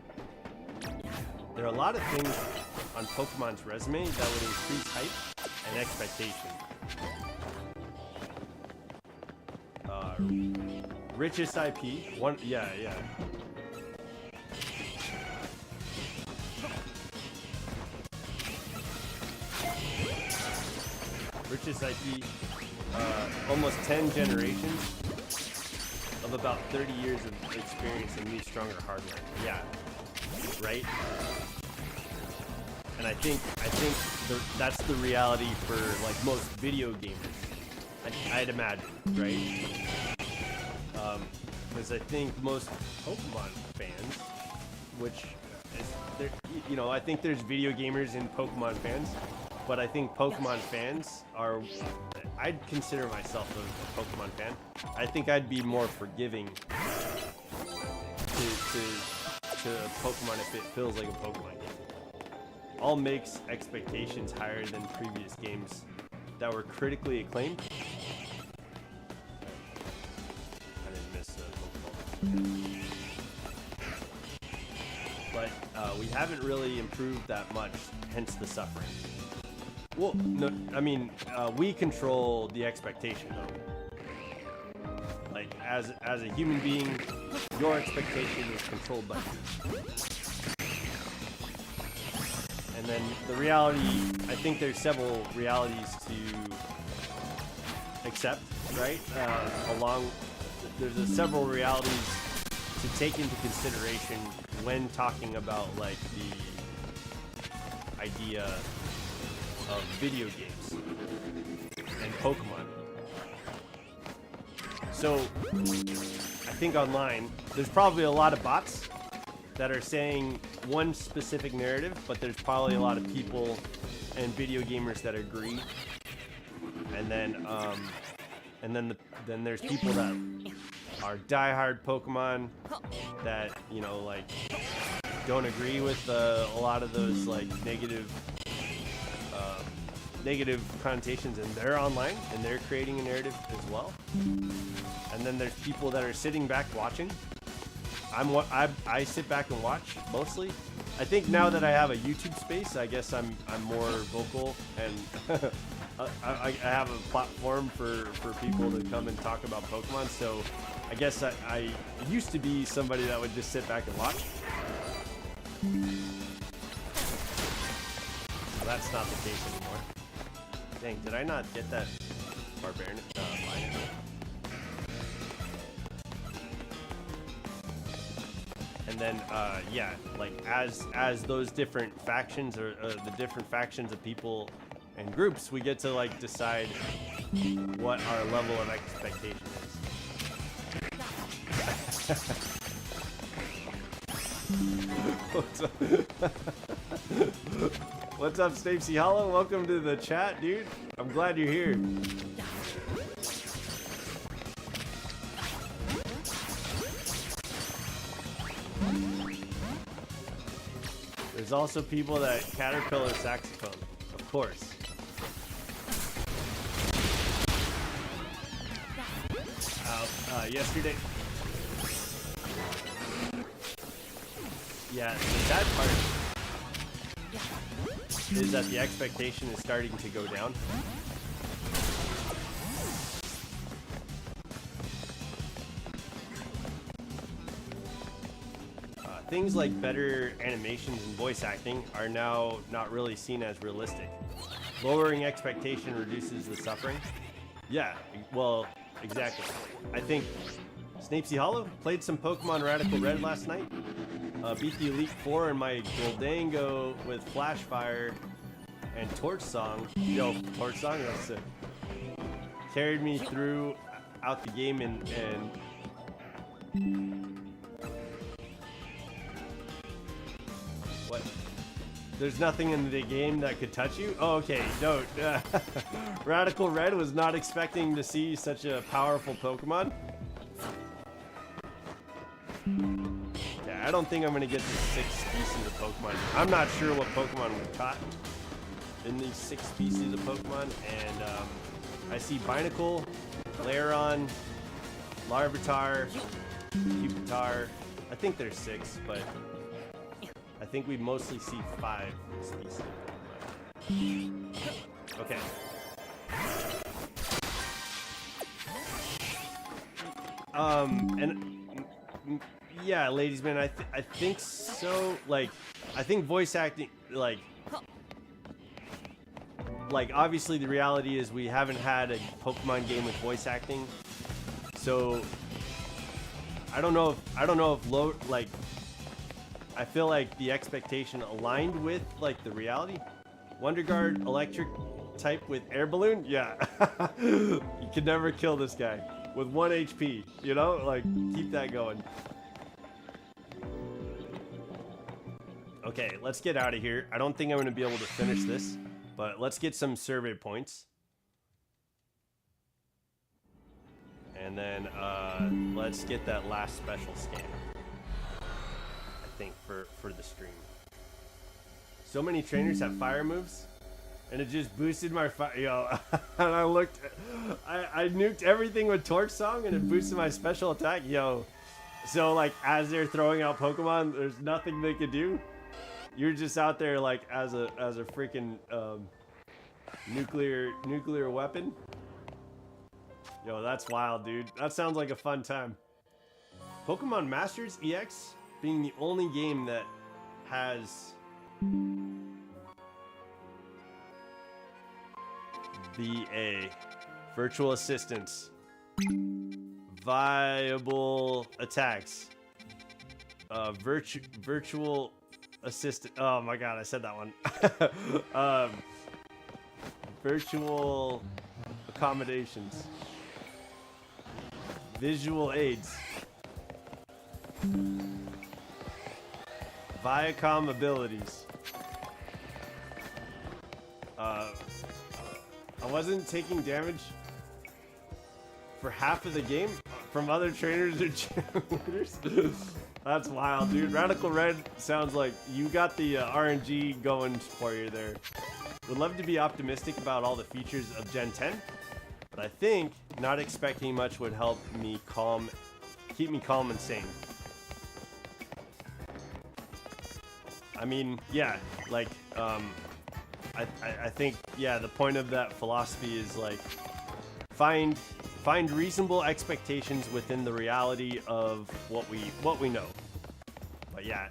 there are a lot of things on Pokemon's resume that would increase hype and expectation. Richest IP, one, yeah. Richest IP, almost 10 generations of about 30 years of experience and new, stronger hardware. Yeah, right. And I think that's the reality for like most video gamers. I'd imagine, right? Because I think most Pokemon fans, which is, I think there's video gamers and Pokemon fans, but I think Pokemon fans are, I'd consider myself a Pokemon fan. I think I'd be more forgiving to Pokemon if it feels like a Pokemon game. All makes expectations higher than previous games that were critically acclaimed. I didn't miss a Pokeball. But we haven't really improved that much, hence the suffering. Well, no, I mean, we control the expectation, though. Like, as a human being, your expectation is controlled by you. And then the reality, I think there's several realities to accept, right? There's several realities to take into consideration when talking about, like, the idea of video games and Pokemon. So I think online there's probably a lot of bots that are saying one specific narrative, but there's probably a lot of people and video gamers that agree. And then then there's people that are diehard Pokemon that, like, don't agree with a lot of those, like, negative connotations, and they're online and they're creating a narrative as well. And then there's people that are sitting back watching I sit back and watch mostly. I think now that I have a YouTube space, I guess I'm more vocal, and I have a platform for people to come and talk about Pokemon. So I guess I used to be somebody that would just sit back and watch. So that's not the case anymore. Dang, did I not get that barbarian line? And then, yeah, like as those different factions or the different factions of people and groups, we get to like decide what our level of expectation is. What's up? What's up, Stacey Hollow? Welcome to the chat, dude. I'm glad you're here. There's also people that caterpillar saxophone, of course. Yesterday. Yeah, the sad part is that the expectation is starting to go down. Things like better animations and voice acting are now not really seen as realistic. Lowering expectation reduces the suffering. Yeah, well, exactly. I think Snapesy Hollow played some Pokemon Radical Red last night. Beat the Elite Four in my Goldango with Flash Fire and Torch Song. Yo, Torch Song, that's sick. Carried me through out the game and what? There's nothing in the game that could touch you? Oh, okay, no. Radical Red was not expecting to see such a powerful Pokemon. Yeah, I don't think I'm gonna get the 6 species of Pokemon. I'm not sure what Pokemon we caught in these 6 species of Pokemon, and I see Binacle, Lairon, Larvitar, Pupitar. I think there's 6, but I think we mostly see 5 species. Okay. And yeah, ladies, man, I think so. Like, I think voice acting, like obviously the reality is we haven't had a Pokemon game with voice acting, so I don't know if low, like, I feel like the expectation aligned with like the reality. Wonder Guard, electric type with air balloon. Yeah, you can never kill this guy with 1 HP. You know, like keep that going. Okay, let's get out of here. I don't think I'm gonna be able to finish this, but let's get some survey points. And then let's get that last special scan. I think for the stream. So many trainers have fire moves, and it just boosted my fire. Yo, and I looked, I nuked everything with Torch Song, and it boosted my special attack. Yo, so like as they're throwing out Pokemon, there's nothing they could do. You're just out there like as a freaking nuclear weapon. Yo, that's wild, dude. That sounds like a fun time. Pokemon Masters EX being the only game that has VA, virtual assistants, viable attacks, virtual assistant. Oh my god, I said that one. Virtual accommodations, visual aids, Viacom abilities. I wasn't taking damage for half of the game from other trainers or cheerleaders. That's wild, dude. Radical Red sounds like you got the RNG going for you there. Would love to be optimistic about all the features of Gen 10, but I think not expecting much would help me keep me calm and sane. I mean, yeah, like, I think, yeah, the point of that philosophy is like find reasonable expectations within the reality of what we know. But yeah,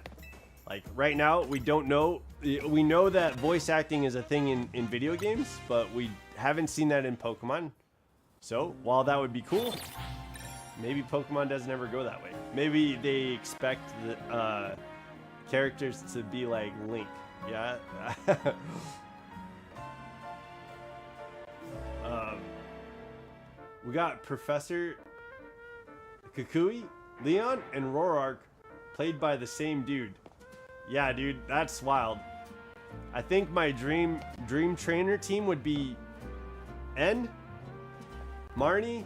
like right now we don't know. We know that voice acting is a thing in video games, but we haven't seen that in Pokemon. So while that would be cool, maybe Pokemon doesn't ever go that way. Maybe they expect the characters to be like Link. Yeah. We got Professor Kukui, Leon, and Rorark played by the same dude. Yeah, dude, that's wild. I think my dream trainer team would be N, Marnie,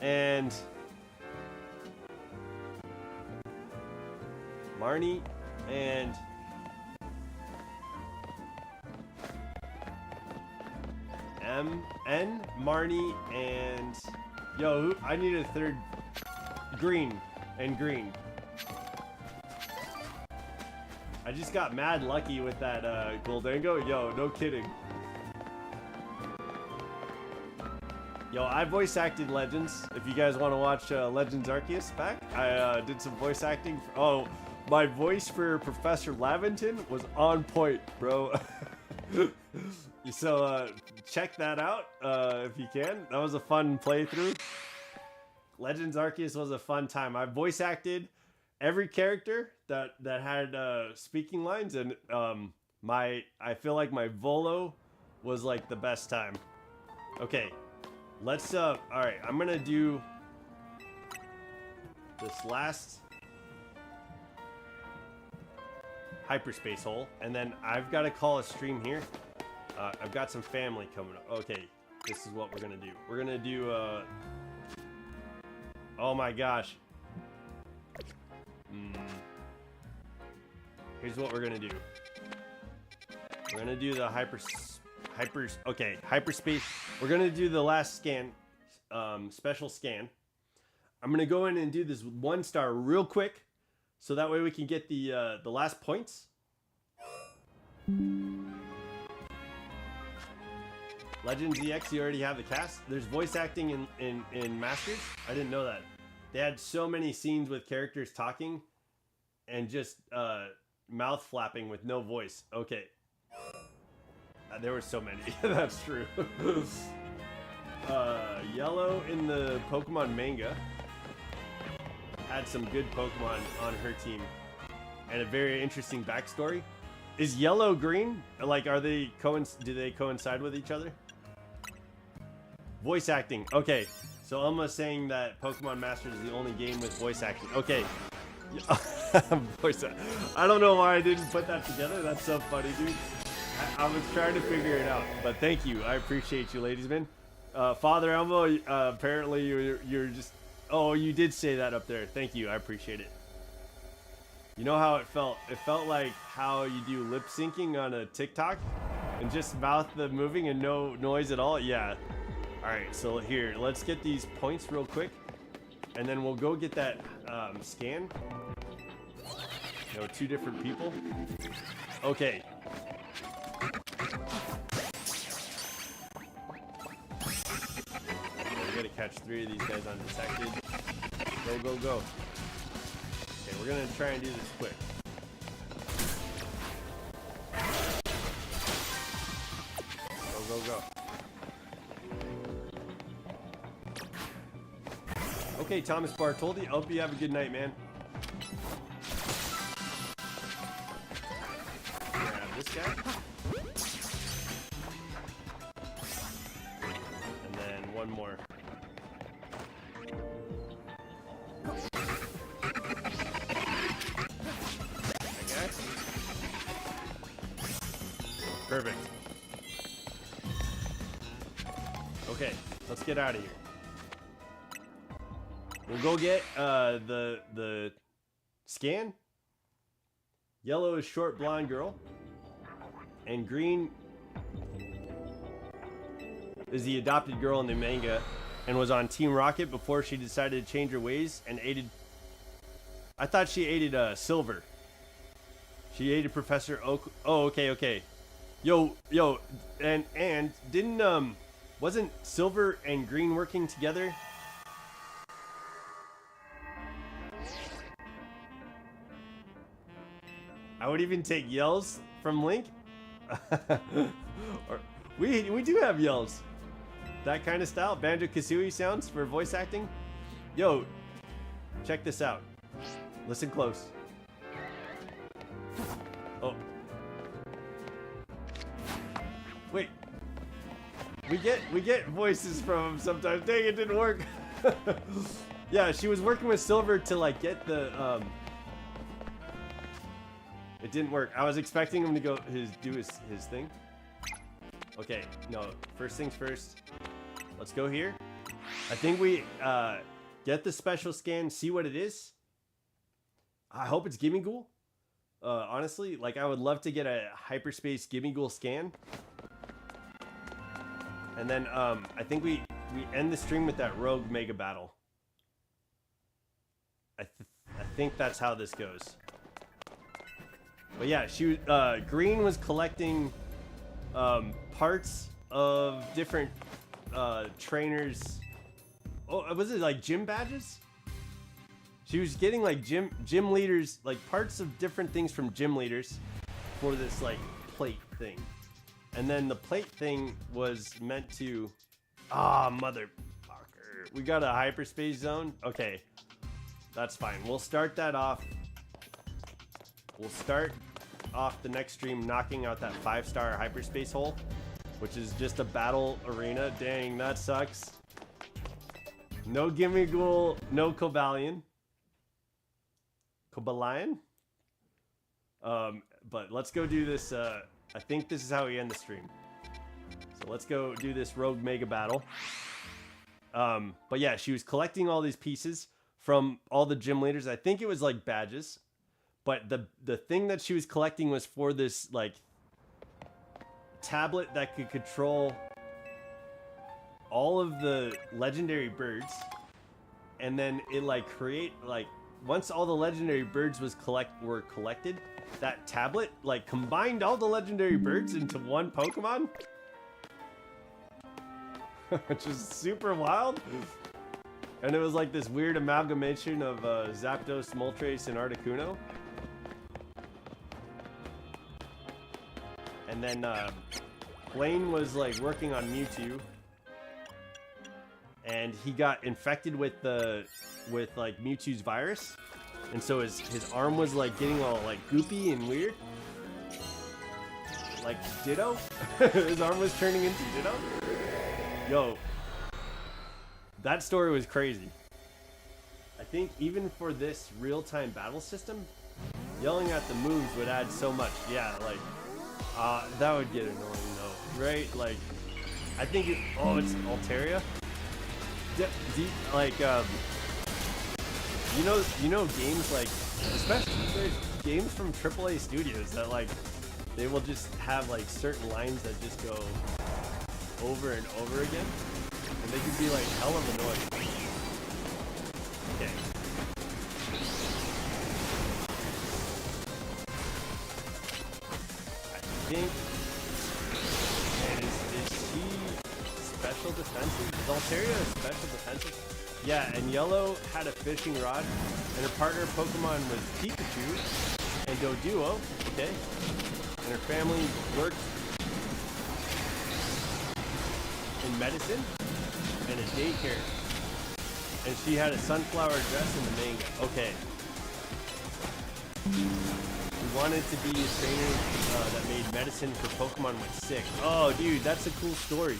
and N, Marnie, and yo, I need a third. Green. I just got mad lucky with that Goldango. Yo, no kidding. Yo, I voice acted Legends. If you guys want to watch Legends Arceus back, I did some voice acting. Oh, my voice for Professor Laventon was on point, bro. So check that out if you can. That was a fun playthrough. Legends Arceus was a fun time. I voice acted every character that had speaking lines, and I feel like my Volo was like the best time. Okay, let's all right, I'm gonna do this last hyperspace hole, and then I've got to call a stream here. I've got some family coming up. Okay, this is what we're gonna do. We're gonna do oh my gosh. Here's what we're gonna do. We're gonna do the hyperspace. We're gonna do the last scan, special scan. I'm gonna go in and do this 1-star real quick, so that way we can get the last points. Legends EX, you already have the cast. There's voice acting in Masters. I didn't know that. They had so many scenes with characters talking and just mouth flapping with no voice. Okay. There were so many. That's true. Yellow in the Pokemon manga had some good Pokemon on her team and a very interesting backstory. Is Yellow green? Like, are they do they coincide with each other? Voice acting. Okay, so Elma's saying that Pokemon Masters is the only game with voice acting. Okay. I don't know why I didn't put that together. That's so funny, dude. I was trying to figure it out, but thank you. I appreciate you, ladies and men. Father Elmo, apparently you're just... Oh, you did say that up there. Thank you. I appreciate it. You know how it felt? It felt like how you do lip syncing on a TikTok and just mouth the moving and no noise at all. Yeah. All right. So here, let's get these points real quick, and then we'll go get that scan. You know, 2 different people. Okay. We gotta catch 3 of these guys undetected. Go, go, go. Okay, we're gonna try and do this quick. Go, go, go. Okay, Thomas Bartoldi, I hope you have a good night, man. Grab this guy. And then one more. Okay. Perfect. Okay, let's get out of here. We'll go get the scan. Yellow is short blonde girl, and green is the adopted girl in the manga and was on Team Rocket before she decided to change her ways and aided... I thought she aided Silver. She aided Professor Oak. Oh, okay. Yo, and didn't wasn't Silver and Green working together? I would even take yells from Link. Or, we do have yells. That kind of style. Banjo-Kazooie sounds for voice acting. Yo, check this out. Listen close. Oh. Wait. We get voices from him sometimes. Dang, it didn't work. Yeah, she was working with Silver to like get the it didn't work. I was expecting him to go do his thing. Okay, no. First things first. Let's go here. I think we get the special scan, see what it is. I hope it's Gimmighoul. Honestly, like I would love to get a hyperspace Gimmighoul scan. And then I think we end the stream with that rogue mega battle. I think that's how this goes. But yeah, Green was collecting parts of different trainers. Oh, was it like gym badges? She was getting like gym leaders, like parts of different things from gym leaders for this like plate thing. And then the plate thing was meant to... motherfucker. We got a hyperspace zone? Okay. That's fine. We'll start that off. We'll start off the next stream knocking out that 5-star hyperspace hole, which is just a battle arena. Dang, that sucks. No Gimmighoul, no Cobalion. Cobalion? But let's go do this. I think this is how we end the stream. So let's go do this rogue mega battle. But yeah, she was collecting all these pieces from all the gym leaders. I think it was like badges. But the thing that she was collecting was for this like tablet that could control all of the legendary birds. And then it like once all the legendary birds were collected, that tablet like combined all the legendary birds into one Pokemon. Which is super wild. And it was like this weird amalgamation of Zapdos, Moltres, and Articuno. And then Blaine was like working on Mewtwo. And he got infected with like Mewtwo's virus. And so his arm was like getting all like goopy and weird. Like Ditto. His arm was turning into Ditto. Yo. That story was crazy. I think even for this real-time battle system, yelling at the moves would add so much. Yeah, like, that would get annoying though, right? Like, I think it's Altaria? Like, you know games like, especially there's games from AAA studios that like, they will just have like certain lines that just go over and over again. And they can be like hell of annoying. Okay. I think... And is she special defensive? Is Altaria special defensive? Yeah, and Yellow had a fishing rod, and her partner Pokemon was Pikachu and Doduo, okay? And her family worked in medicine and a daycare. And she had a sunflower dress in the manga. Okay. We wanted to be a trainer that made medicine for Pokemon when sick. Oh, dude, that's a cool story.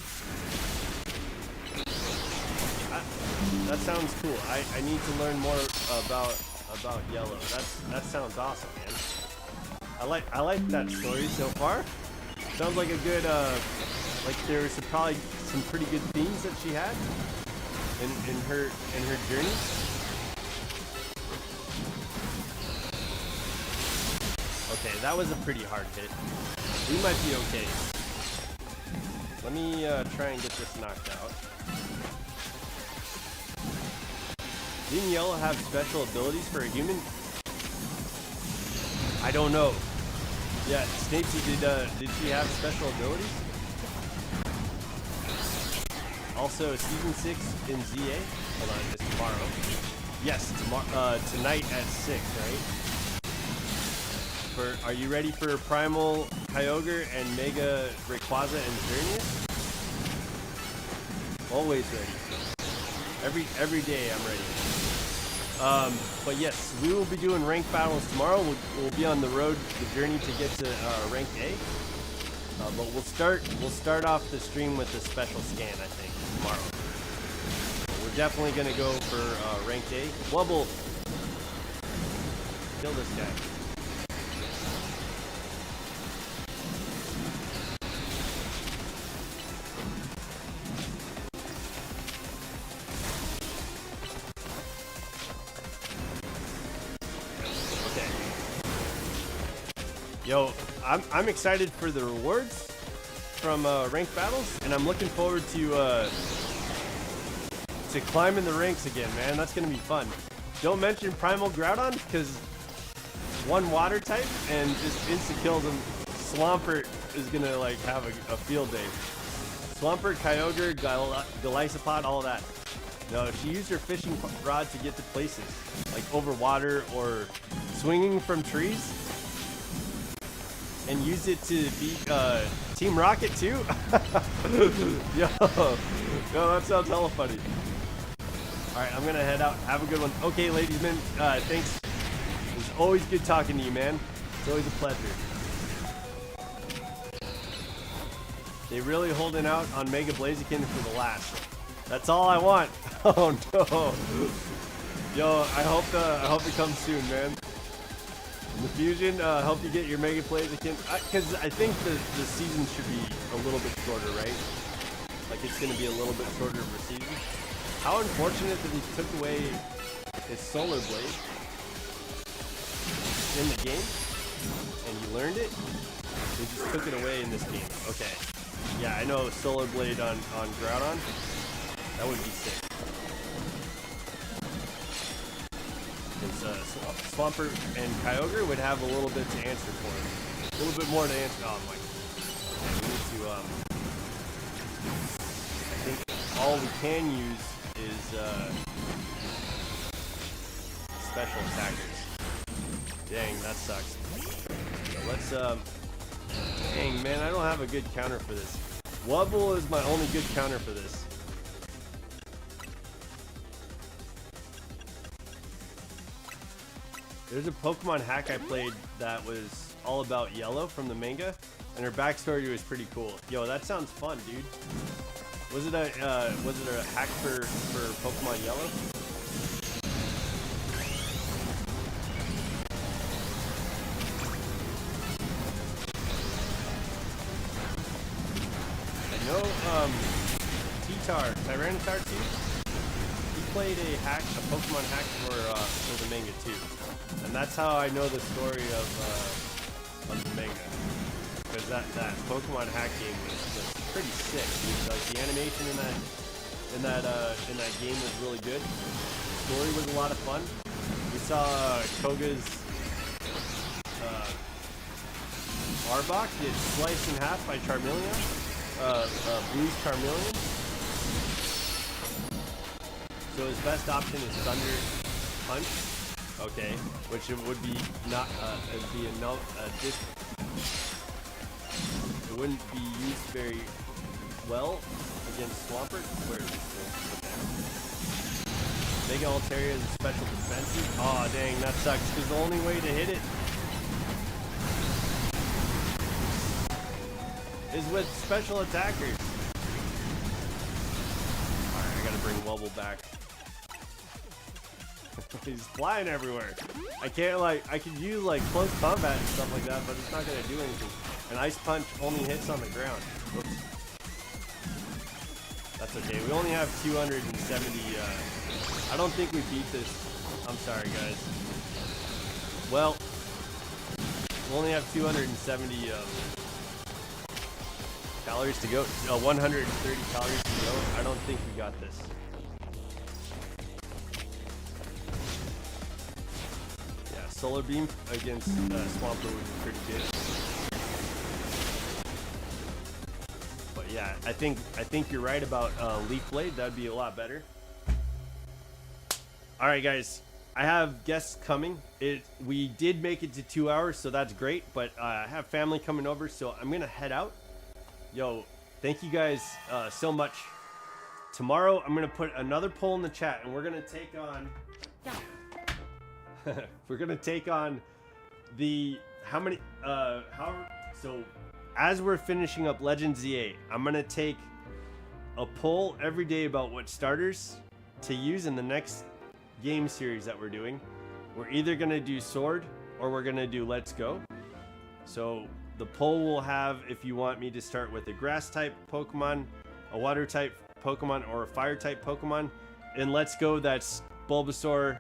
That sounds cool. I need to learn more about Yellow. That sounds awesome, man. I like that story so far. Sounds like a good like there was probably some pretty good themes that she had in her journey. Okay, that was a pretty hard hit. We might be okay. Let me try and get this knocked out. Didn't Yellow have special abilities for a human? I don't know. Yeah, Snapesy, did she have special abilities? Also, season 6 in ZA. Hold on, it's tomorrow. Yes, tonight at 6, right? Are you ready for Primal Kyogre and Mega Rayquaza and Xerneas? Always ready. Every day I'm ready. But yes, we will be doing ranked battles tomorrow. We'll be on the road, the journey to get to rank A. But we'll start off the stream with a special scan, I think, tomorrow. We're definitely gonna go for ranked A. Wubble, kill this guy. Yo, I'm excited for the rewards from ranked battles, and I'm looking forward to climbing the ranks again, man. That's gonna be fun. Don't mention Primal Groudon, because one water type and just insta kills him. Swampert is gonna like have a field day. Swampert, Kyogre, Golisopod, all that. No, she used her fishing rod to get to places like over water or swinging from trees. And use it to beat Team Rocket too? Yo, that sounds hella funny. Alright, I'm gonna head out. Have a good one. Okay, ladies and men, thanks. It's always good talking to you, man. It's always a pleasure. They really holding out on Mega Blaziken for the last. That's all I want. Oh no. Yo, I hope it comes soon, man. The fusion, help you get your Mega Blaziken, because I think the season should be a little bit shorter, right? Like it's going to be a little bit shorter of a season. How unfortunate that he took away his Solar Blade in the game, and he learned it. They just took it away in this game. Okay, yeah, I know Solar Blade on Groudon. That would be sick. Swampert and Kyogre would have a little bit to answer for him. A little bit more to answer. Oh my. Okay, we need to, I think all we can use is, special attackers. Dang, that sucks. So let's, dang, man, I don't have a good counter for this. Wubble is my only good counter for this. There's a Pokemon hack I played that was all about Yellow from the manga, and her backstory was pretty cool. Yo, that sounds fun, dude. Was it a hack for Pokemon Yellow? I know Tyranitar too. He played a Pokemon hack for the manga too. And that's how I know the story of the manga, because that Pokemon hack game was pretty sick. Dude. Like the animation in that game was really good. The story was a lot of fun. We saw Koga's Arbok get sliced in half by Charmeleon, Blue's Charmeleon. So his best option is Thunder Punch. Okay, which it would be not it'd be it wouldn't be used very well against Swampert. Where Mega Altaria is special defensive. Oh dang, that sucks because the only way to hit it is with special attackers. Alright, I gotta bring Wubble back. He's flying everywhere. I can't I could use like close combat and stuff like that, but it's not gonna do anything. An Ice Punch only hits on the ground. Oops. That's okay. We only have 270. I don't think we beat this. I'm sorry, guys. Well, we only have 270 calories to go. 130 calories to go. I don't think we got this. Solar Beam against Swampert would be pretty good. Yeah, I think you're right about Leaf Blade. That'd be a lot better. All right, guys. I have guests coming. We did make it to 2 hours, so that's great. But I have family coming over, so I'm gonna head out. Yo, thank you guys so much. Tomorrow, I'm gonna put another poll in the chat, and we're gonna take on. We're gonna take on the so as we're finishing up Legends Z8, I'm gonna take a poll every day about what starters to use in the next game series that we're doing. We're either gonna do Sword or we're gonna do Let's Go. So the poll will have if you want me to start with a grass type Pokemon, a water type Pokemon, or a fire type Pokemon. In Let's Go, that's Bulbasaur,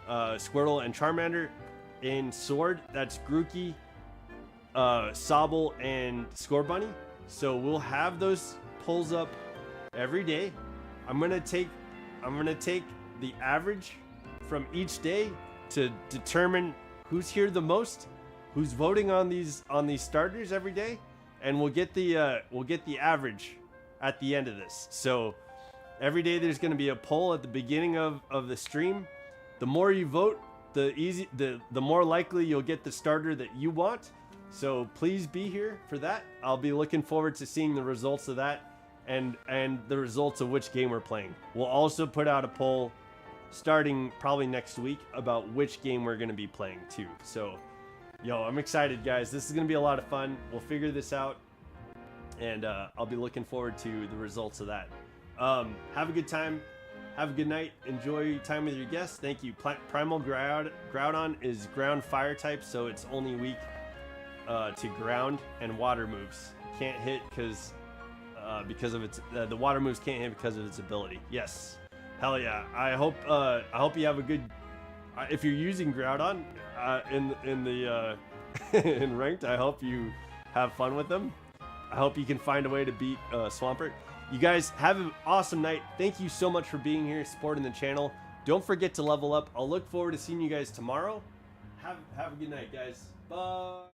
Squirtle, and Charmander. In Sword, that's Grookey, Sobble, and Scorbunny. So we'll have those polls up every day. I'm gonna take the average from each day to determine who's here the most, who's voting on these starters every day, and we'll get the average at the end of this. So every day there's going to be a poll at the beginning of the stream. The more you vote, the more likely you'll get the starter that you want. So please be here for that. I'll be looking forward to seeing the results of that and the results of which game we're playing. We'll also put out a poll starting probably next week about which game we're going to be playing too. So yo, I'm excited, guys. This is going to be a lot of fun. We'll figure this out, and I'll be looking forward to the results of that. Have a good time. Have a good night. Enjoy your time with your guests. Thank you. Primal Groudon is ground fire type, so it's only weak to ground and water moves. Can't hit because of its the water moves can't hit because of its ability. Yes, hell yeah. I hope you have a good. If you're using Groudon in the in ranked, I hope you have fun with them. I hope you can find a way to beat Swampert. You guys have an awesome night. Thank you so much for being here, supporting the channel. Don't forget to level up. I'll look forward to seeing you guys tomorrow. Have a good night, guys. Bye.